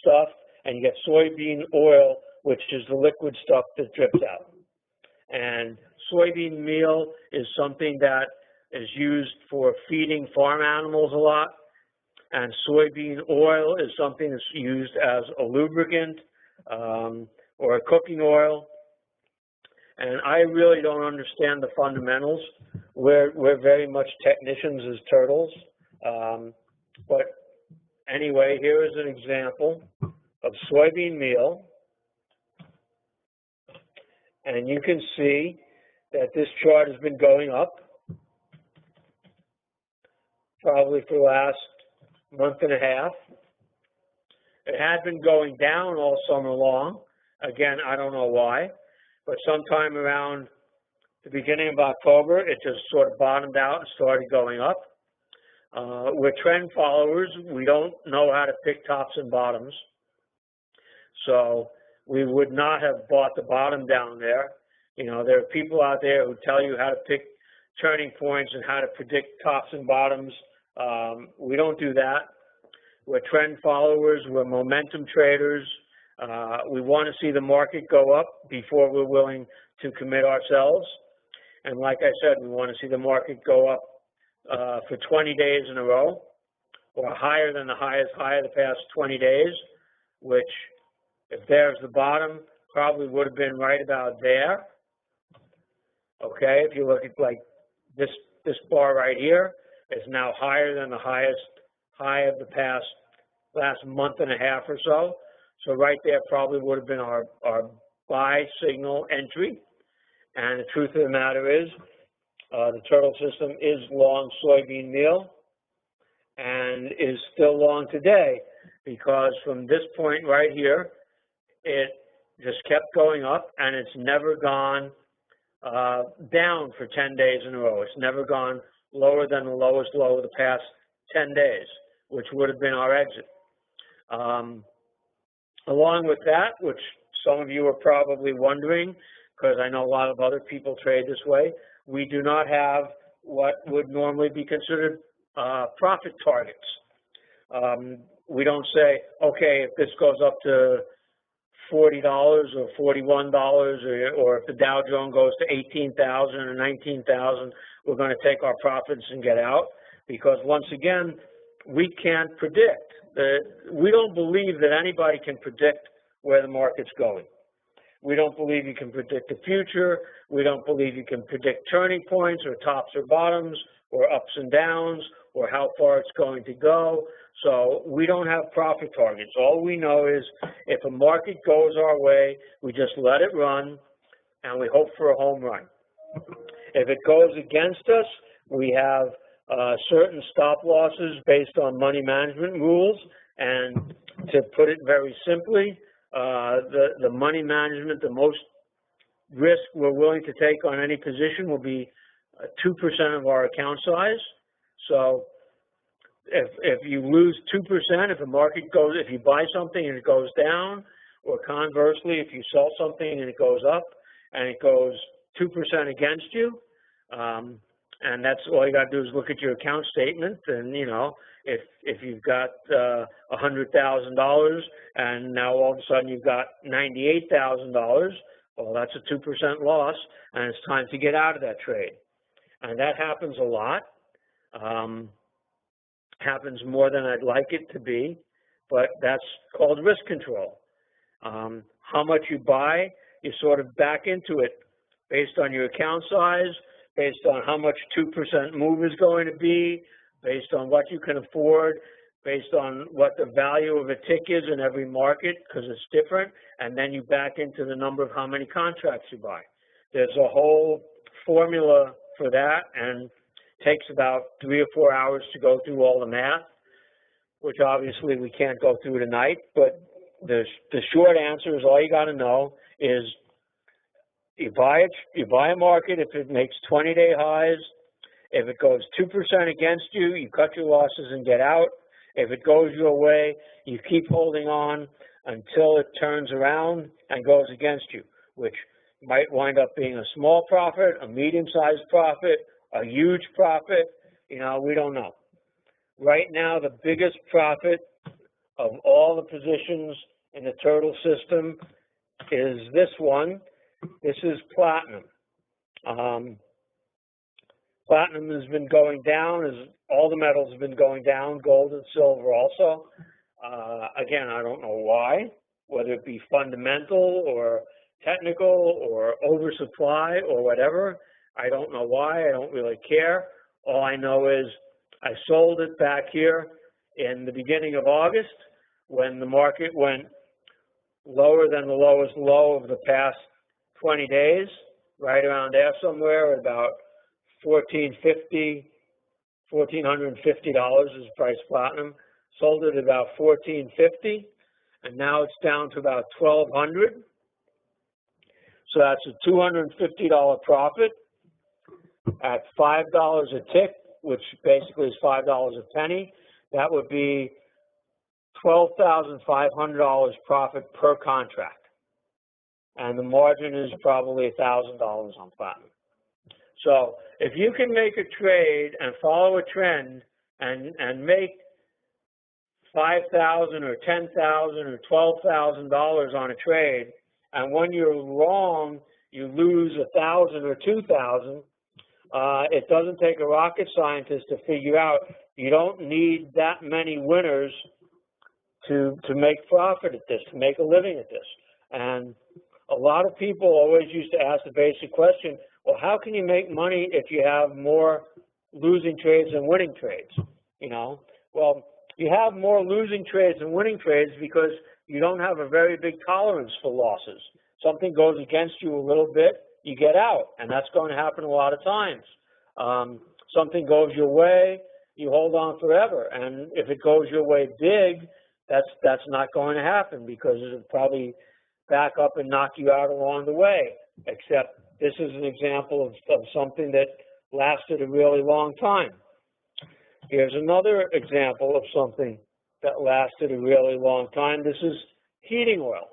S2: stuff, and you get soybean oil, which is the liquid stuff that drips out. And soybean meal is something that is used for feeding farm animals a lot, and soybean oil is something that's used as a lubricant or a cooking oil. And I really don't understand the fundamentals. We're very much technicians as turtles. But anyway, here is an example of soybean meal. And you can see that this chart has been going up probably for the last month and a half. It had been going down all summer long. Again, I don't know why, but sometime around the beginning of October, it just sort of bottomed out and started going up. We're trend followers. We don't know how to pick tops and bottoms. So we would not have bought the bottom down there. There are people out there who tell you how to pick turning points and how to predict tops and bottoms. We don't do that. We're trend followers. We're momentum traders. We want to see the market go up before we're willing to commit ourselves. And like I said, we want to see the market go up for 20 days in a row, or higher than the highest high of the past 20 days, which, if there's the bottom, probably would have been right about there. Okay, if you look at like this bar right here is now higher than the highest high of the last month and a half or so. So right there probably would have been our buy signal entry. And the truth of the matter is, the turtle system is long soybean meal and is still long today, because from this point right here, it just kept going up, and it's never gone down for 10 days in a row. It's never gone lower than the lowest low of the past 10 days, which would have been our exit. Along with that, which some of you are probably wondering, because I know a lot of other people trade this way, we do not have what would normally be considered profit targets. We don't say, okay, if this goes up to $40 or $41, or if the Dow Jones goes to 18,000 or 19,000, we're going to take our profits and get out, because once again, we can't predict. We don't believe that anybody can predict where the market's going. We don't believe you can predict the future. We don't believe you can predict turning points or tops or bottoms or ups and downs or how far it's going to go. So we don't have profit targets. All we know is if a market goes our way, we just let it run and we hope for a home run. If it goes against us, we have certain stop losses based on money management rules. And to put it very simply, the money management, the most risk we're willing to take on any position will be 2% of our account size. So if you lose 2%, if the market goes, if you buy something and it goes down, or conversely, if you sell something and it goes up and it goes 2% against you, and that's all you got to do is look at your account statement, and if you've got $100,000 and now all of a sudden you've got $98,000, well, that's a 2% loss, and it's time to get out of that trade. And that happens a lot. Happens more than I'd like it to be, but that's called risk control. How much you buy, you sort of back into it based on your account size, based on how much 2% move is going to be, based on what you can afford, based on what the value of a tick is in every market, because it's different, and then you back into the number of how many contracts you buy. There's a whole formula for that, and takes about 3 or 4 hours to go through all the math, which obviously we can't go through tonight. But the short answer is, all you got to know is you buy a market if it makes 20-day highs. If it goes 2% against you, you cut your losses and get out. If it goes your way, you keep holding on until it turns around and goes against you, which might wind up being a small profit, a medium-sized profit, a huge profit. You know, we don't know. Right now, the biggest profit of all the positions in the turtle system is this one. This is platinum. Platinum has been going down, as all the metals have been going down, gold and silver also. Again, I don't know why, whether it be fundamental or technical or oversupply or whatever. I don't know why. I don't really care. All I know is I sold it back here in the beginning of August when the market went lower than the lowest low of the past 20 days, right around there somewhere, at about $1,450 is price platinum. Sold it at about $1,450, and now it's down to about $1,200. So that's a $250 profit at $5 a tick, which basically is $5 a penny. That would be $12,500 profit per contract. And the margin is probably $1,000 on platinum. So if you can make a trade and follow a trend and make $5,000 or $10,000 or $12,000 on a trade, and when you're wrong, you lose $1,000 or $2,000, it doesn't take a rocket scientist to figure out you don't need that many winners to make profit at this, to make a living at this. And a lot of people always used to ask the basic question, well, how can you make money if you have more losing trades than winning trades? You know, well, you have more losing trades than winning trades because you don't have a very big tolerance for losses. Something goes against you a little bit, you get out, and that's going to happen a lot of times. Something goes your way, you hold on forever, and if it goes your way big, that's not going to happen because it'll probably back up and knock you out along the way, except this is an example of something that lasted a really long time. Here's another example of something that lasted a really long time. This is heating oil.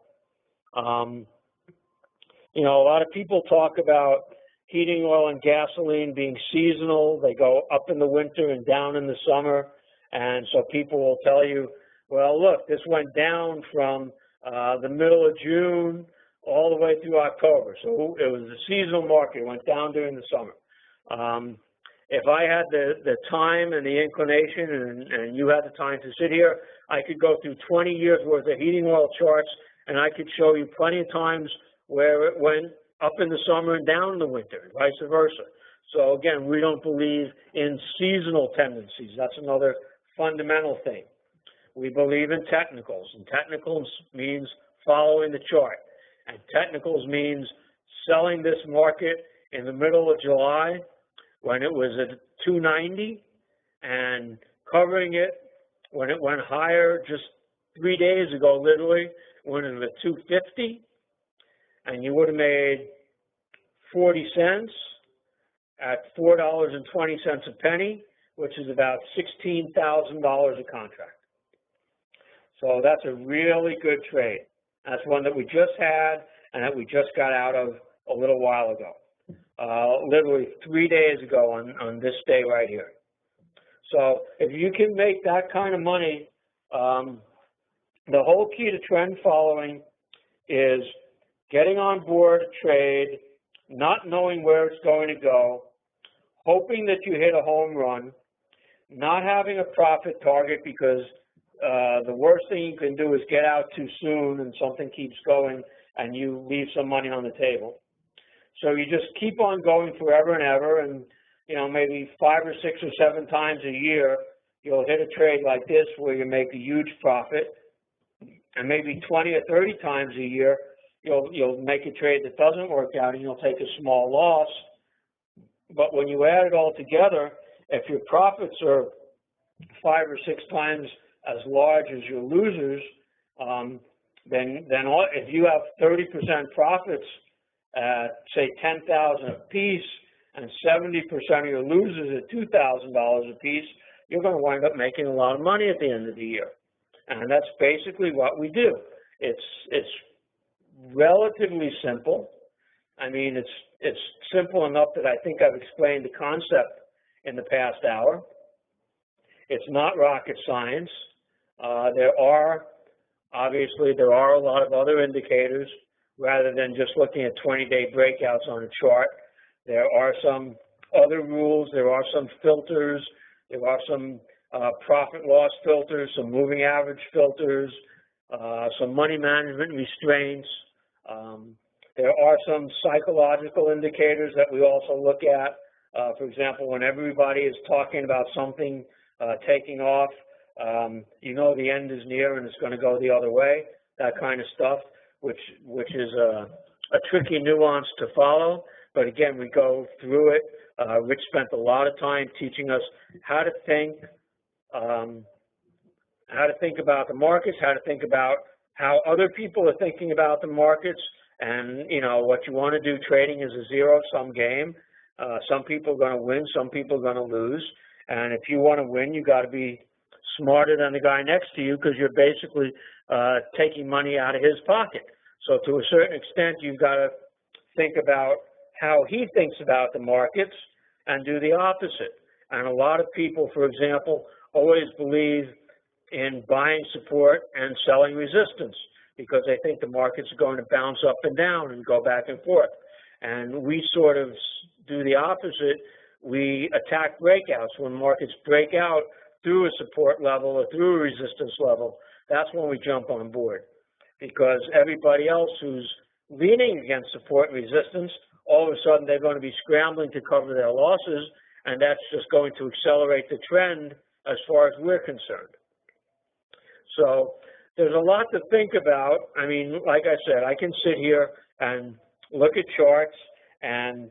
S2: You know, a lot of people talk about heating oil and gasoline being seasonal. They go up in the winter and down in the summer. And so people will tell you, well, look, this went down from the middle of June all the way through October. So it was a seasonal market. It went down during the summer. If I had the time and the inclination and you had the time to sit here, I could go through 20 years worth of heating oil charts, and I could show you plenty of times where it went up in the summer and down in the winter, and vice versa. So again, we don't believe in seasonal tendencies. That's another fundamental thing. We believe in technicals, and technicals means following the chart. And technicals means selling this market in the middle of July when it was at 290 and covering it when it went higher just 3 days ago, literally, when it was at 250, and you would have made 40 cents at $4.20 a penny, which is about $16,000 a contract. So that's a really good trade. That's one that we just had and that we just got out of a little while ago. Literally 3 days ago on this day right here. So if you can make that kind of money, the whole key to trend following is getting on board a trade, not knowing where it's going to go, hoping that you hit a home run, not having a profit target because the worst thing you can do is get out too soon and something keeps going and you leave some money on the table. So you just keep on going forever and ever, and you know, maybe 5 or 6 or 7 times a year you'll hit a trade like this where you make a huge profit, and maybe 20 or 30 times a year you'll make a trade that doesn't work out and you'll take a small loss. But when you add it all together, if your profits are 5 or 6 times as large as your losers, then if you have 30% profits at say $10,000 a piece and 70% of your losers at $2,000 a piece, you're going to wind up making a lot of money at the end of the year. And that's basically what we do. It's relatively simple. I mean, it's simple enough that I think I've explained the concept in the past hour. It's not rocket science. There are a lot of other indicators rather than just looking at 20-day breakouts on a chart. There are some other rules. There are some filters. There are some profit loss filters, some moving average filters, some money management restraints. There are some psychological indicators that we also look at. For example, when everybody is talking about something taking off, you know the end is near and it's going to go the other way, that kind of stuff, which is a tricky nuance to follow. But again, we go through it. Rich spent a lot of time teaching us how to think about the markets, how to think about how other people are thinking about the markets. And, you know, what you want to do, trading is a zero-sum game. Some people are going to win, some people are going to lose. And if you want to win, you got to be smarter than the guy next to you, because you're basically taking money out of his pocket. So to a certain extent, you've got to think about how he thinks about the markets and do the opposite. And a lot of people, for example, always believe in buying support and selling resistance because they think the markets are going to bounce up and down and go back and forth. And we sort of do the opposite. We attack breakouts. When markets break out through a support level or through a resistance level, that's when we jump on board. Because everybody else who's leaning against support and resistance, all of a sudden they're going to be scrambling to cover their losses, and that's just going to accelerate the trend as far as we're concerned. So there's a lot to think about. I mean, like I said, I can sit here and look at charts and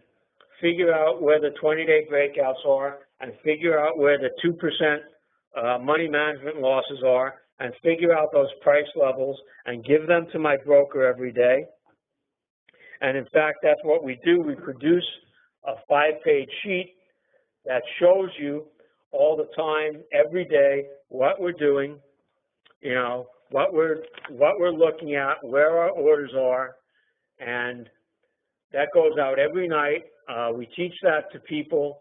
S2: figure out where the 20-day breakouts are and figure out where the 2% money management losses are and figure out those price levels and give them to my broker every day. And in fact, that's what we do. We produce a 5-page sheet that shows you all the time, every day, what we're doing, you know, what we're looking at, where our orders are, and that goes out every night. We teach that to people.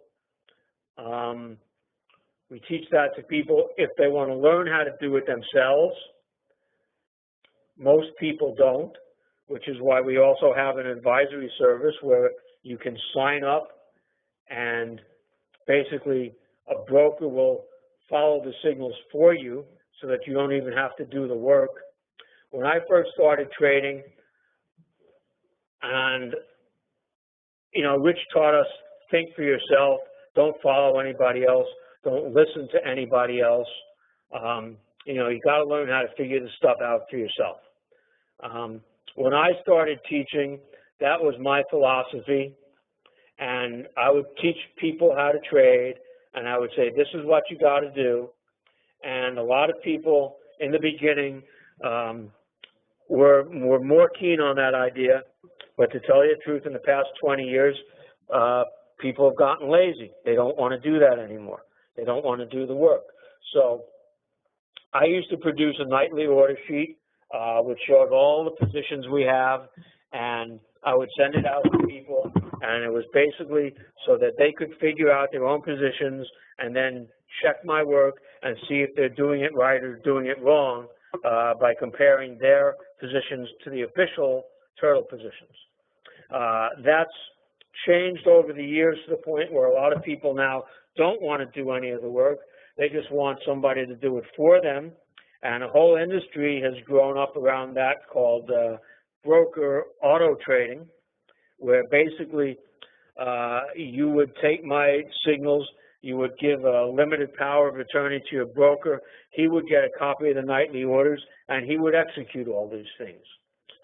S2: If they want to learn how to do it themselves. Most people don't, which is why we also have an advisory service where you can sign up and basically a broker will follow the signals for you so that you don't even have to do the work. When I first started trading, and, you know, Rich taught us, think for yourself, don't follow anybody else, don't listen to anybody else. You know, you got to learn how to figure this stuff out for yourself. When I started teaching, that was my philosophy, and I would teach people how to trade, and I would say, this is what you got to do. And a lot of people in the beginning were more keen on that idea, but to tell you the truth, in the past 20 years, people have gotten lazy. They don't want to do that anymore. They don't want to do the work. So I used to produce a nightly order sheet which showed all the positions we have, and I would send it out to people, and it was basically so that they could figure out their own positions and then check my work and see if they're doing it right or doing it wrong by comparing their positions to the official turtle positions. That's changed over the years to the point where a lot of people now don't want to do any of the work. They just want somebody to do it for them. And a whole industry has grown up around that called broker auto trading, where basically you would take my signals, you would give a limited power of attorney to your broker, he would get a copy of the nightly orders, and he would execute all these things.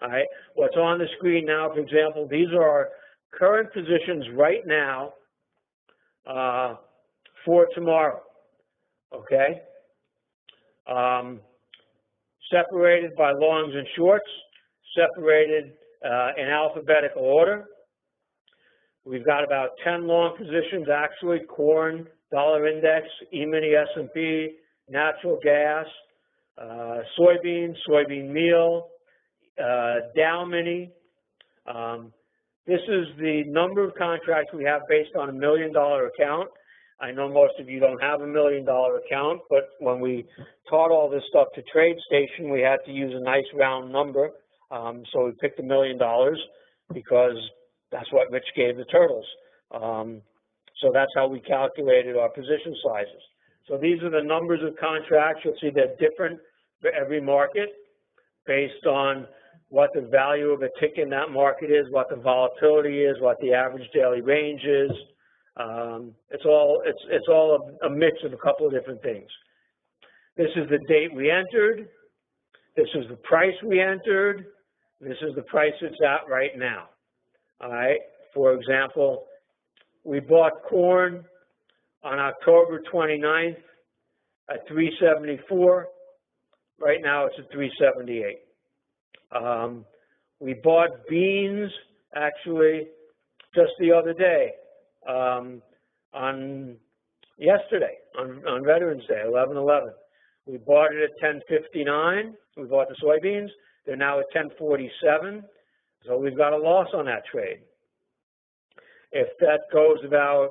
S2: All right. What's on the screen now, for example, these are our current positions right now for tomorrow. Okay. Separated by longs and shorts, separated in alphabetical order. We've got about 10 long positions actually: corn, dollar index, E-mini S&P, natural gas, soybean, soybean meal, Dow mini. This is the number of contracts we have based on $1 million account. I know most of you don't have $1 million account, but when we taught all this stuff to TradeStation, we had to use a nice round number. So we picked $1 million because that's what Rich gave the turtles. So that's how we calculated our position sizes. So these are the numbers of contracts. You'll see they're different for every market based on what the value of a tick in that market is, what the volatility is, what the average daily range is. It's all a mix of a couple of different things. This is the date we entered. This is the price we entered. This is the price it's at right now. All right. For example, we bought corn on October 29th at $3.74. Right now it's at $3.78. We bought beans actually just the other day, on Veterans Day, 11/11. We bought it at $10.59. We bought the soybeans. They're now at $10.47. So we've got a loss on that trade. If that goes about,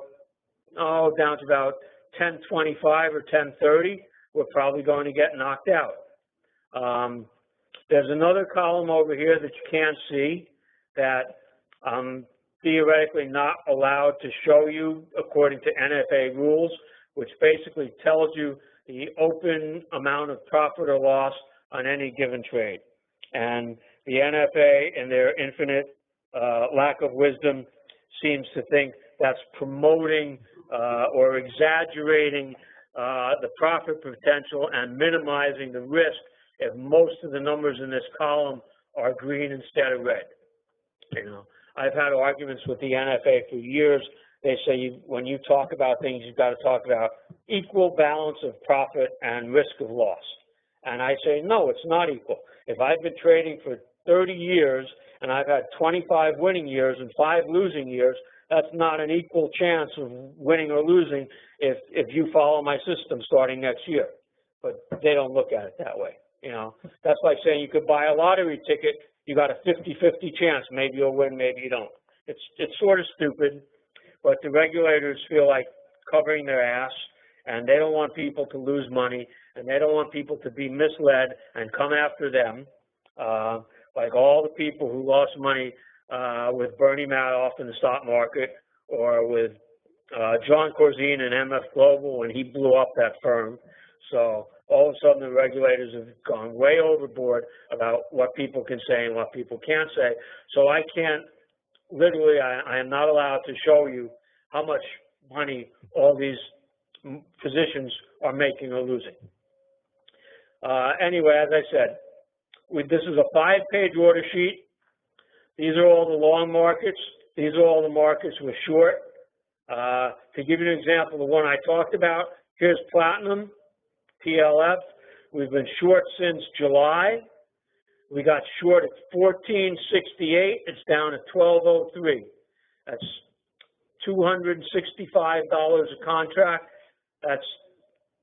S2: down to about $10.25 or $10.30, we're probably going to get knocked out. There's another column over here that you can't see that I'm theoretically not allowed to show you according to NFA rules, which basically tells you the open amount of profit or loss on any given trade. And the NFA, in their infinite lack of wisdom, seems to think that's promoting or exaggerating the profit potential and minimizing the risk if most of the numbers in this column are green instead of red. You know, I've had arguments with the NFA for years. They say when you talk about things, you've got to talk about equal balance of profit and risk of loss. And I say, no, it's not equal. If I've been trading for 30 years and I've had 25 winning years and 5 losing years, that's not an equal chance of winning or losing if you follow my system starting next year. But they don't look at it that way. You know, that's like saying you could buy a lottery ticket. You got a 50-50 chance. Maybe you'll win, maybe you don't. It's sort of stupid, but the regulators feel like covering their ass, and they don't want people to lose money, and they don't want people to be misled and come after them, like all the people who lost money with Bernie Madoff in the stock market, or with John Corzine and MF Global when he blew up that firm. So all of a sudden the regulators have gone way overboard about what people can say and what people can't say. So I can't, literally, I am not allowed to show you how much money all these positions are making or losing. Anyway, as I said, this is a 5-page order sheet. These are all the long markets. These are all the markets we're short. To give you an example, the one I talked about, here's platinum, PLF. We've been short since July. We got short at $14.68. It's down at $12.03. That's $265 a contract. That's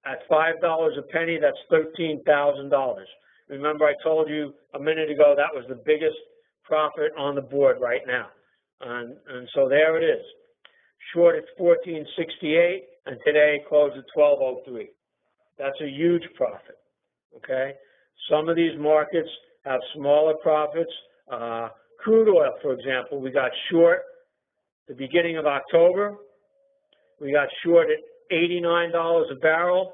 S2: at $5 a penny. That's $13,000. Remember, I told you a minute ago that was the biggest profit on the board right now, and so there it is. Short at $14.68, and today closed at $12.03. That's a huge profit. Okay. Some of these markets have smaller profits. Crude oil, for example, we got short the beginning of October. We got short at $89 a barrel,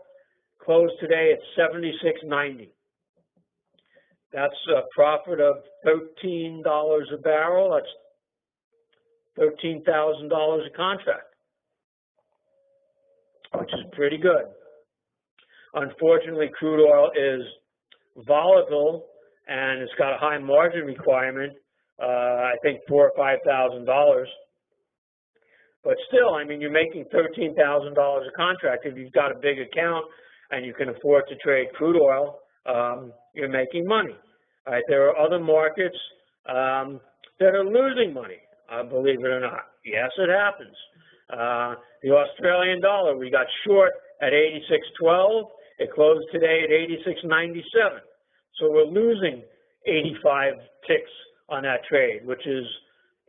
S2: closed today at $76.90. That's a profit of $13 a barrel. That's $13,000 a contract, which is pretty good. Unfortunately, crude oil is volatile and it's got a high margin requirement, I think $4,000 or $5,000. But still, I mean, you're making $13,000 a contract. If you've got a big account and you can afford to trade crude oil, you're making money. All right, there are other markets that are losing money, believe it or not. Yes, it happens. The Australian dollar, we got short at 86.12. It closed today at 86.97. So we're losing 85 ticks on that trade, which is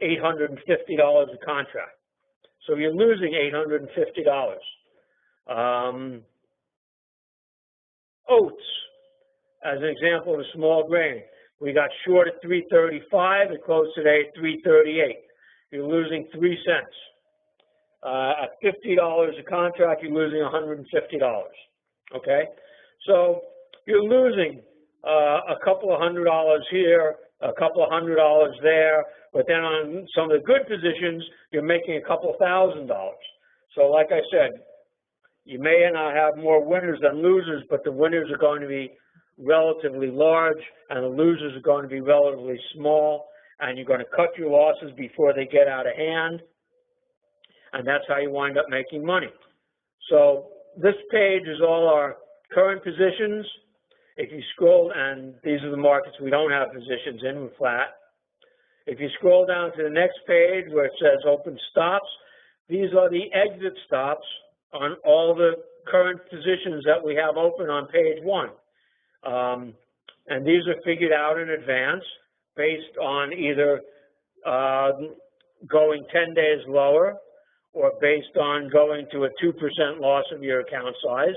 S2: $850 a contract. So you're losing $850. Oats, as an example of a small grain. We got short at 3.35. It closed today at 3.38. You're losing 3 cents. At $50 a contract, you're losing $150. Okay? So you're losing a couple of $100 here, a couple of $100 there, but then on some of the good positions, you're making a couple $1,000. So like I said, you may not have more winners than losers, but the winners are going to be relatively large, and the losers are going to be relatively small, and you're going to cut your losses before they get out of hand, and that's how you wind up making money. So this page is all our current positions. If you scroll, and these are the markets we don't have positions in, we're flat. If you scroll down to the next page where it says open stops, these are the exit stops on all the current positions that we have open on page 1. And these are figured out in advance based on either going 10 days lower or based on going to a 2% loss of your account size.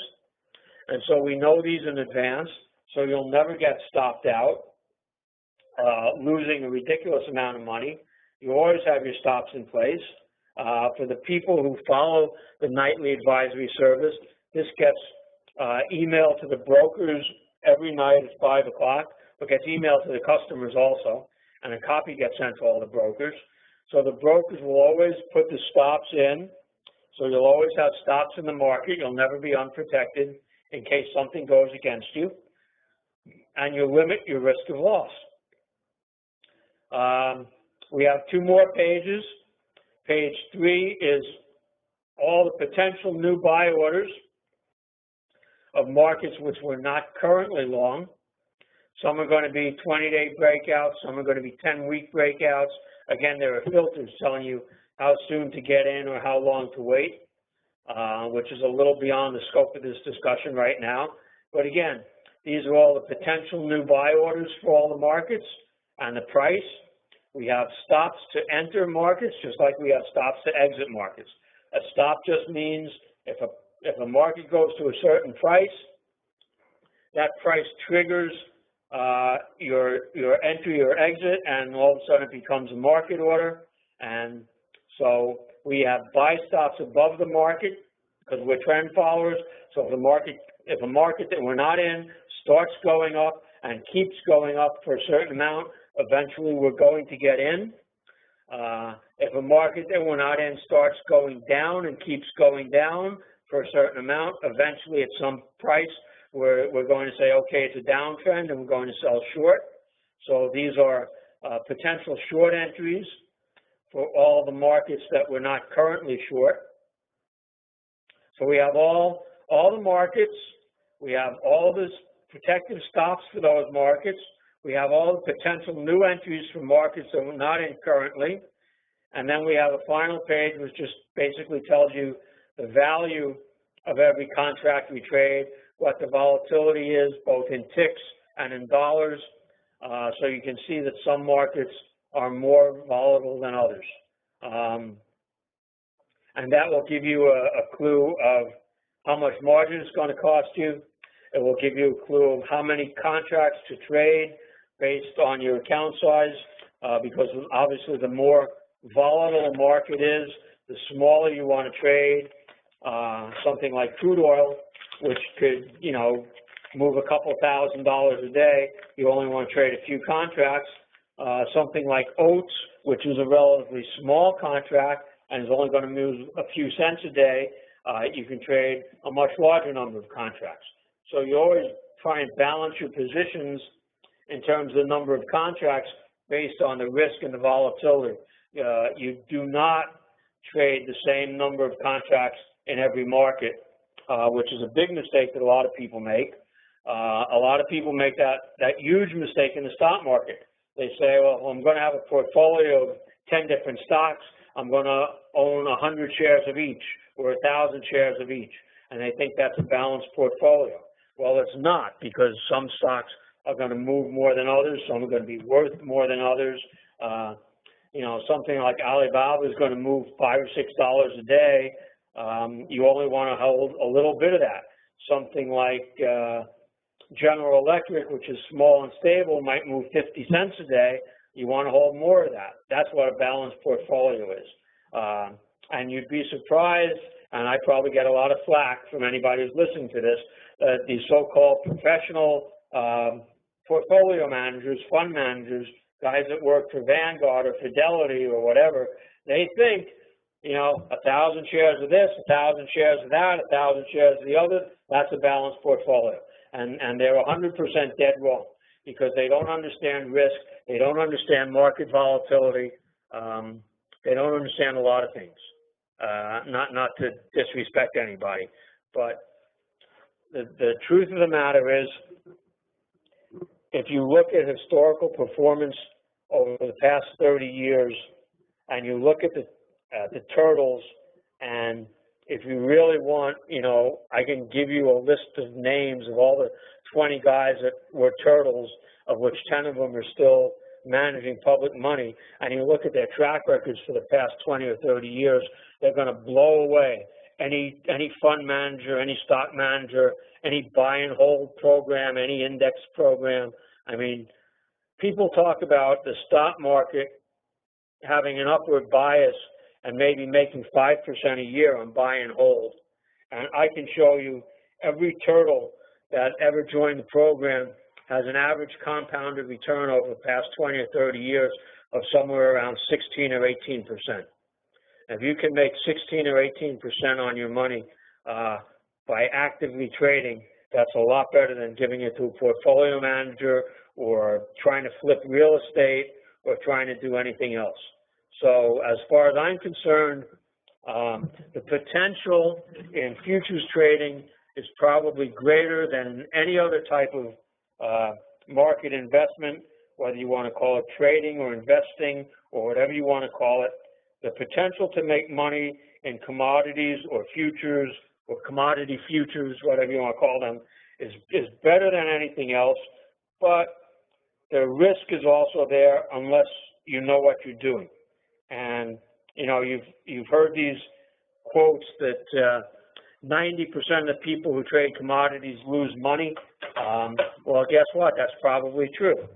S2: And so we know these in advance, so you'll never get stopped out, losing a ridiculous amount of money. You always have your stops in place. For the people who follow the nightly advisory service, this gets emailed to the brokers every night at 5 o'clock. It gets emailed to the customers also, and a copy gets sent to all the brokers. So the brokers will always put the stops in, so you'll always have stops in the market. You'll never be unprotected in case something goes against you, and you limit your risk of loss. We have 2 more pages. Page 3 is all the potential new buy orders of markets which we're not currently long. Some are going to be 20-day breakouts. Some are going to be 10-week breakouts. Again, there are filters telling you how soon to get in or how long to wait, which is a little beyond the scope of this discussion right now. But again, these are all the potential new buy orders for all the markets and the price. We have stops to enter markets, just like we have stops to exit markets. A stop just means if a market goes to a certain price, that price triggers your entry or exit, and all of a sudden it becomes a market order. And so we have buy stops above the market because we're trend followers. So if a market that we're not in starts going up and keeps going up for a certain amount, eventually we're going to get in. If a market that we're not in starts going down and keeps going down for a certain amount, eventually at some price we're going to say, okay, it's a downtrend, and we're going to sell short. So these are potential short entries for all the markets that we're not currently short. So we have all the markets. We have all the protective stops for those markets. We have all the potential new entries for markets that we're not in currently. And then we have a final page which just basically tells you the value of every contract we trade, what the volatility is, both in ticks and in dollars. So you can see that some markets are more volatile than others. And that will give you a clue of how much margin it's going to cost you. It will give you a clue of how many contracts to trade based on your account size, because obviously the more volatile a market is, the smaller you want to trade. Something like crude oil, which could, move a couple $1,000s a day, you only want to trade a few contracts. Something like oats, which is a relatively small contract and is only going to move a few cents a day, you can trade a much larger number of contracts. So you always try and balance your positions in terms of the number of contracts based on the risk and the volatility. You do not trade the same number of contracts in every market, which is a big mistake that a lot of people make. A lot of people make that huge mistake in the stock market. They say, well, I'm going to have a portfolio of 10 different stocks. I'm going to own 100 shares of each or 1,000 shares of each. And they think that's a balanced portfolio. Well, it's not, because some stocks are going to move more than others. Some are going to be worth more than others. Something like Alibaba is going to move $5 or $6 a day. You only want to hold a little bit of that. Something like General Electric, which is small and stable, might move 50 cents a day. You want to hold more of that. That's what a balanced portfolio is. And you'd be surprised, and I probably get a lot of flack from anybody who's listening to this, that these so-called professional portfolio managers, fund managers, guys that work for Vanguard or Fidelity or whatever, they think, 1,000 shares of this, 1,000 shares of that, 1,000 shares of the other, that's a balanced portfolio. And they're 100% dead wrong, because they don't understand risk, they don't understand market volatility, they don't understand a lot of things. Not to disrespect anybody, but the truth of the matter is, if you look at historical performance over the past 30 years, and you look at the turtles, and if you really want, I can give you a list of names of all the 20 guys that were turtles, of which 10 of them are still managing public money, and you look at their track records for the past 20 or 30 years, they're going to blow away any fund manager, any stock manager, any buy and hold program, any index program. I mean, people talk about the stock market having an upward bias and maybe making 5% a year on buy and hold. And I can show you every turtle that ever joined the program has an average compounded return over the past 20 or 30 years of somewhere around 16 or 18%. If you can make 16 or 18% on your money by actively trading, that's a lot better than giving it to a portfolio manager or trying to flip real estate or trying to do anything else. So as far as I'm concerned, the potential in futures trading is probably greater than any other type of market investment, whether you want to call it trading or investing or whatever you want to call it. The potential to make money in commodities or futures or commodity futures, whatever you want to call them, is better than anything else. But the risk is also there unless you know what you're doing. And you've heard these quotes that 90% of the people who trade commodities lose money. Well, guess what? That's probably true,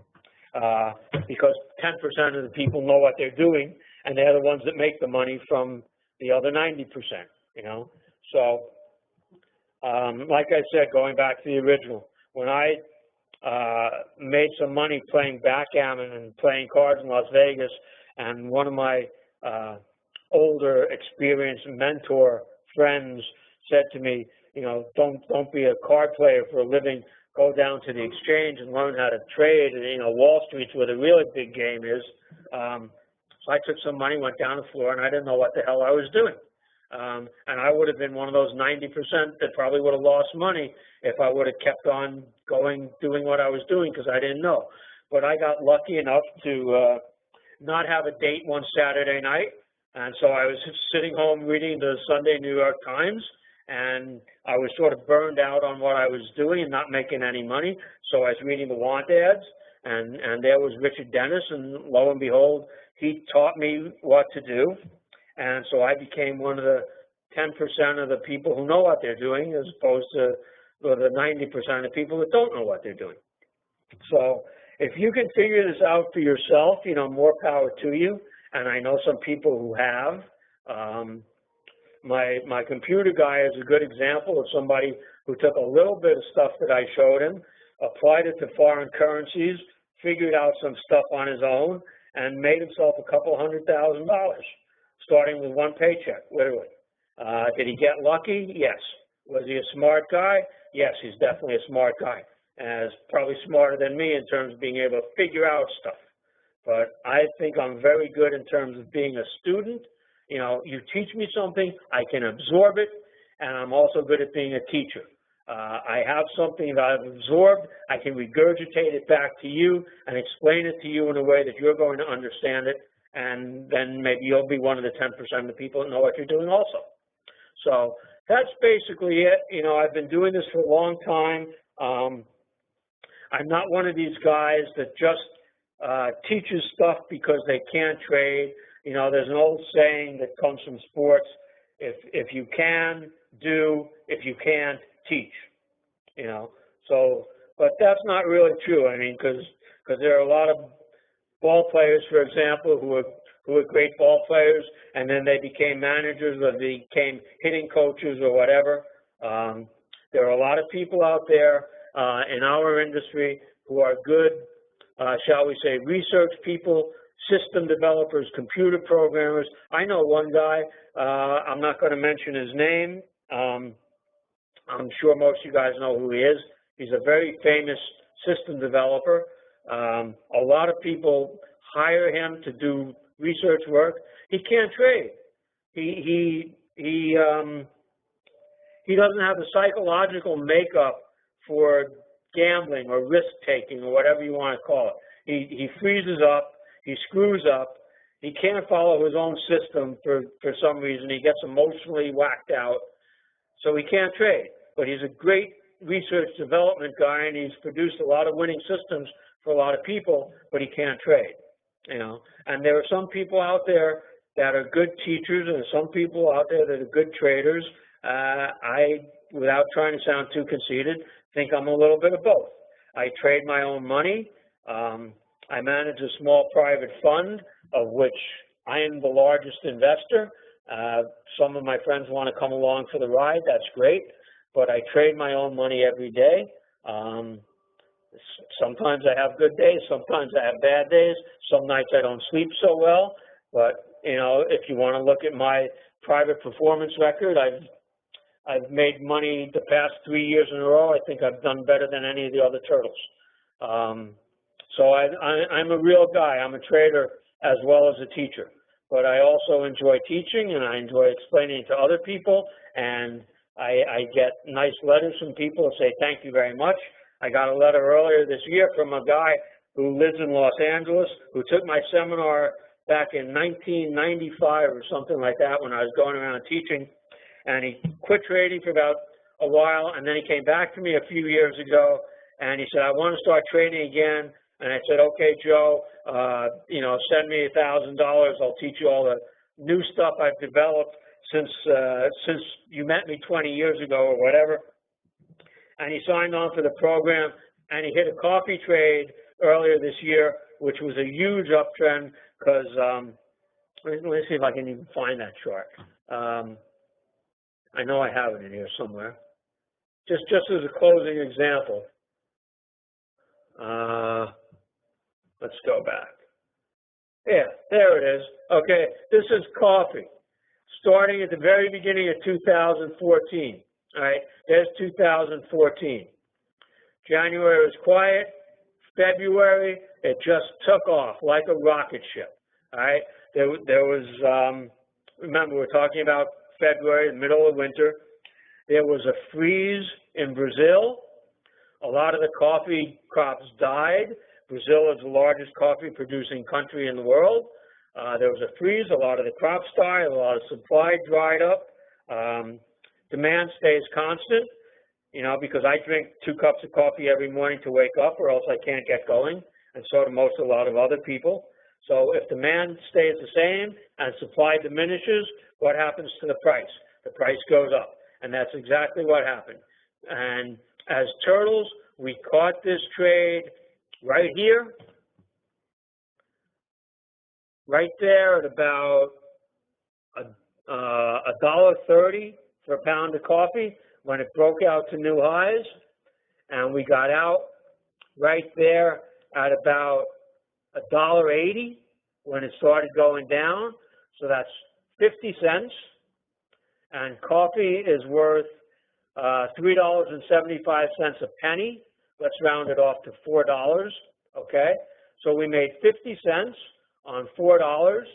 S2: because 10% of the people know what they're doing, and they're the ones that make the money from the other 90%. So like I said, going back to the original, when I made some money playing backgammon and playing cards in Las Vegas, and one of my older, experienced mentor friends said to me, don't be a card player for a living. Go down to the exchange and learn how to trade. And, Wall Street's where the really big game is. So I took some money, went down the floor, and I didn't know what the hell I was doing. And I would have been one of those 90% that probably would have lost money if I would have kept on doing what I was doing, because I didn't know. But I got lucky enough to not have a date one Saturday night. And so I was sitting home reading the Sunday New York Times, and I was sort of burned out on what I was doing and not making any money. So I was reading the want ads, and there was Richard Dennis, and lo and behold, he taught me what to do. And so I became one of the 10% of the people who know what they're doing, as opposed to the 90% of the people that don't know what they're doing. So if you can figure this out for yourself, more power to you. And I know some people who have. My computer guy is a good example of somebody who took a little bit of stuff that I showed him, applied it to foreign currencies, figured out some stuff on his own, and made himself a couple $100,000, starting with one paycheck, literally. Did he get lucky? Yes. Was he a smart guy? Yes, he's definitely a smart guy. as probably smarter than me in terms of being able to figure out stuff. But I think I'm very good in terms of being a student. You know, you teach me something, I can absorb it, and I'm also good at being a teacher. I have something that I've absorbed, I can regurgitate it back to you and explain it to you in a way that you're going to understand it, and then maybe you'll be one of the 10% of the people that know what you're doing also. So that's basically it. You know, I've been doing this for a long time. I'm not one of these guys that just teaches stuff because they can't trade. You know, there's an old saying that comes from sports: if you can, do; if you can't, teach. You know, so, but that's not really true. I mean, because there are a lot of ball players, for example, who are great ball players, and then they became managers or they became hitting coaches or whatever. There are a lot of people out there in our industry who are good, shall we say, research people, system developers, computer programmers. I know one guy, I'm not going to mention his name. I'm sure most of you guys know who he is. He's a very famous system developer. A lot of people hire him to do research work. He can't trade. He doesn't have the psychological makeup for gambling or risk-taking or whatever you want to call it. He freezes up. He screws up. He can't follow his own system for some reason. He gets emotionally whacked out. So he can't trade. But he's a great research development guy, and he's produced a lot of winning systems for a lot of people, but he can't trade. You know, and there are some people out there that are good teachers, and some people out there that are good traders. I, without trying to sound too conceited, think I'm a little bit of both. I trade my own money. I manage a small private fund of which I am the largest investor. Some of my friends want to come along for the ride. That's great. But I trade my own money every day. Sometimes I have good days. Sometimes I have bad days. Some nights I don't sleep so well. But, you know, if you want to look at my private performance record, I've made money the past 3 years in a row. I think I've done better than any of the other turtles. So I'm a real guy. I'm a trader as well as a teacher. But I also enjoy teaching, and I enjoy explaining to other people, and I get nice letters from people who say thank you very much. I got a letter earlier this year from a guy who lives in Los Angeles who took my seminar back in 1995 or something like that when I was going around teaching, and he quit trading for about a while, and then he came back to me a few years ago, and he said, I want to start trading again. And I said, okay, Joe, you know, send me $1,000. I'll teach you all the new stuff I've developed since you met me 20 years ago or whatever. And he signed on for the program, and he hit a coffee trade earlier this year, which was a huge uptrend because, let me see if I can even find that chart. I know I have it in here somewhere. Just as a closing example. Let's go back. Yeah, there it is. Okay, this is coffee, starting at the very beginning of 2014. All right, there's 2014. January was quiet. February, it just took off like a rocket ship. All right, there was, remember, we're talking about February, the middle of winter. There was a freeze in Brazil. A lot of the coffee crops died. Brazil is the largest coffee producing country in the world. There was a freeze, a lot of the crops died, a lot of supply dried up. Demand stays constant, you know, because I drink 2 cups of coffee every morning to wake up or else I can't get going, and so do a lot of other people. So if demand stays the same and supply diminishes, what happens to the price? The price goes up, and that's exactly what happened. And as turtles, we caught this trade right here, right there at about $1.30 for a pound of coffee when it broke out to new highs, and we got out right there at about $1.80 when it started going down. So that's 50 cents, and coffee is worth $3.75 a penny let's round it off to $4, okay? So we made 50 cents on $4.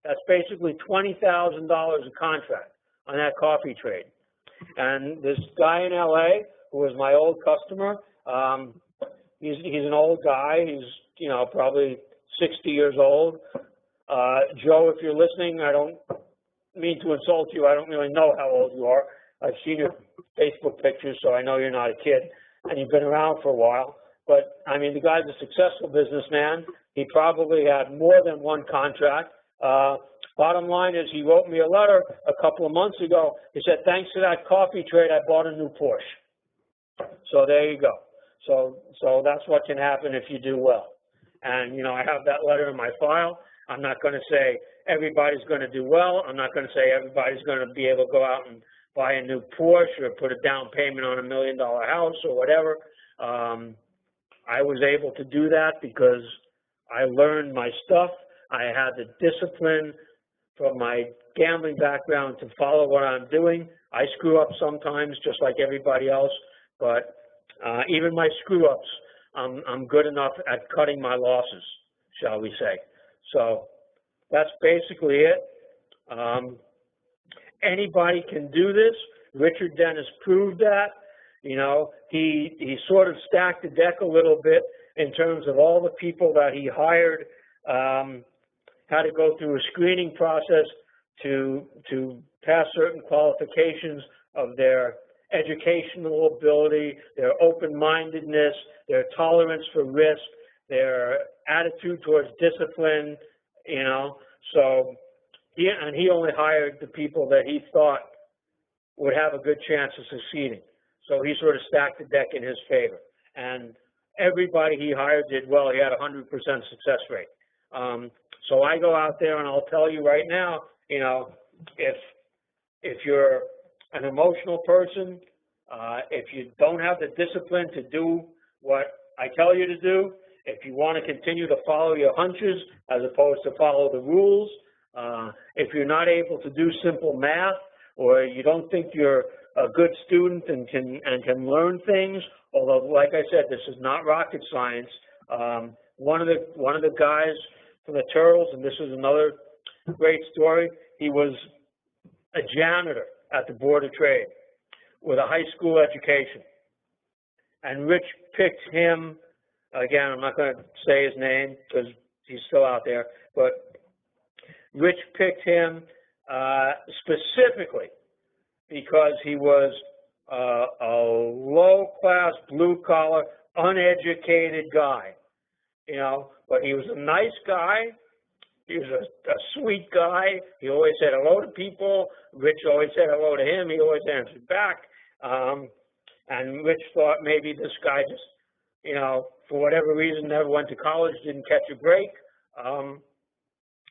S2: That's basically $20,000 a contract on that coffee trade. And this guy in LA, who was my old customer, he's an old guy. He's, you know, probably 60 years old. Joe, if you're listening, I don't mean to insult you. I don't really know how old you are. I've seen your Facebook pictures, so I know you're not a kid, and you've been around for a while. But, I mean, the guy's a successful businessman. He probably had more than one contract. Bottom line is, he wrote me a letter a couple of months ago. He said, thanks to that coffee trade, I bought a new Porsche. So there you go. So that's what can happen if you do well. And, you know, I have that letter in my file. I'm not going to say everybody's going to do well. I'm not going to say everybody's going to be able to go out and buy a new Porsche or put a down payment on $1 million house or whatever. I was able to do that because I learned my stuff. I had the discipline from my gambling background to follow what I'm doing. I screw up sometimes, just like everybody else, but even my screw-ups, I'm good enough at cutting my losses, shall we say. So that's basically it. Anybody can do this. Richard Dennis proved that. You know, he sort of stacked the deck a little bit in terms of all the people that he hired, had to go through a screening process to pass certain qualifications of their educational ability, their open-mindedness, their tolerance for risk, their attitude towards discipline, you know. So he only hired the people that he thought would have a good chance of succeeding. So he sort of stacked the deck in his favor. And everybody he hired did well. He had a 100% success rate. So I go out there and I'll tell you right now, you know, if you're an emotional person, if you don't have the discipline to do what I tell you to do, if you want to continue to follow your hunches as opposed to follow the rules, if you're not able to do simple math, or you don't think you're a good student and can learn things, although, like I said, this is not rocket science. One of the guys from the Turtles, and this is another great story, he was a janitor at the Board of Trade with a high school education. And Rich picked him, again, I'm not going to say his name because he's still out there, but Rich picked him specifically because he was a low-class, blue-collar, uneducated guy, you know, but he was a nice guy. He was a sweet guy. He always said hello to people. Rich always said hello to him. He always answered back. And Rich thought maybe this guy just, you know, for whatever reason, never went to college, didn't catch a break.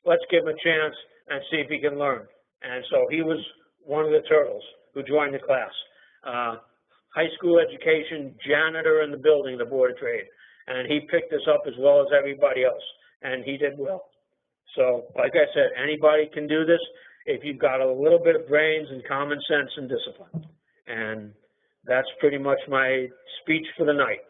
S2: Let's give him a chance and see if he can learn. And so he was one of the Turtles who joined the class. High school education, janitor in the building, the Board of Trade. And he picked this up as well as everybody else. And he did well. So, like I said, anybody can do this if you've got a little bit of brains and common sense and discipline. And that's pretty much my speech for the night.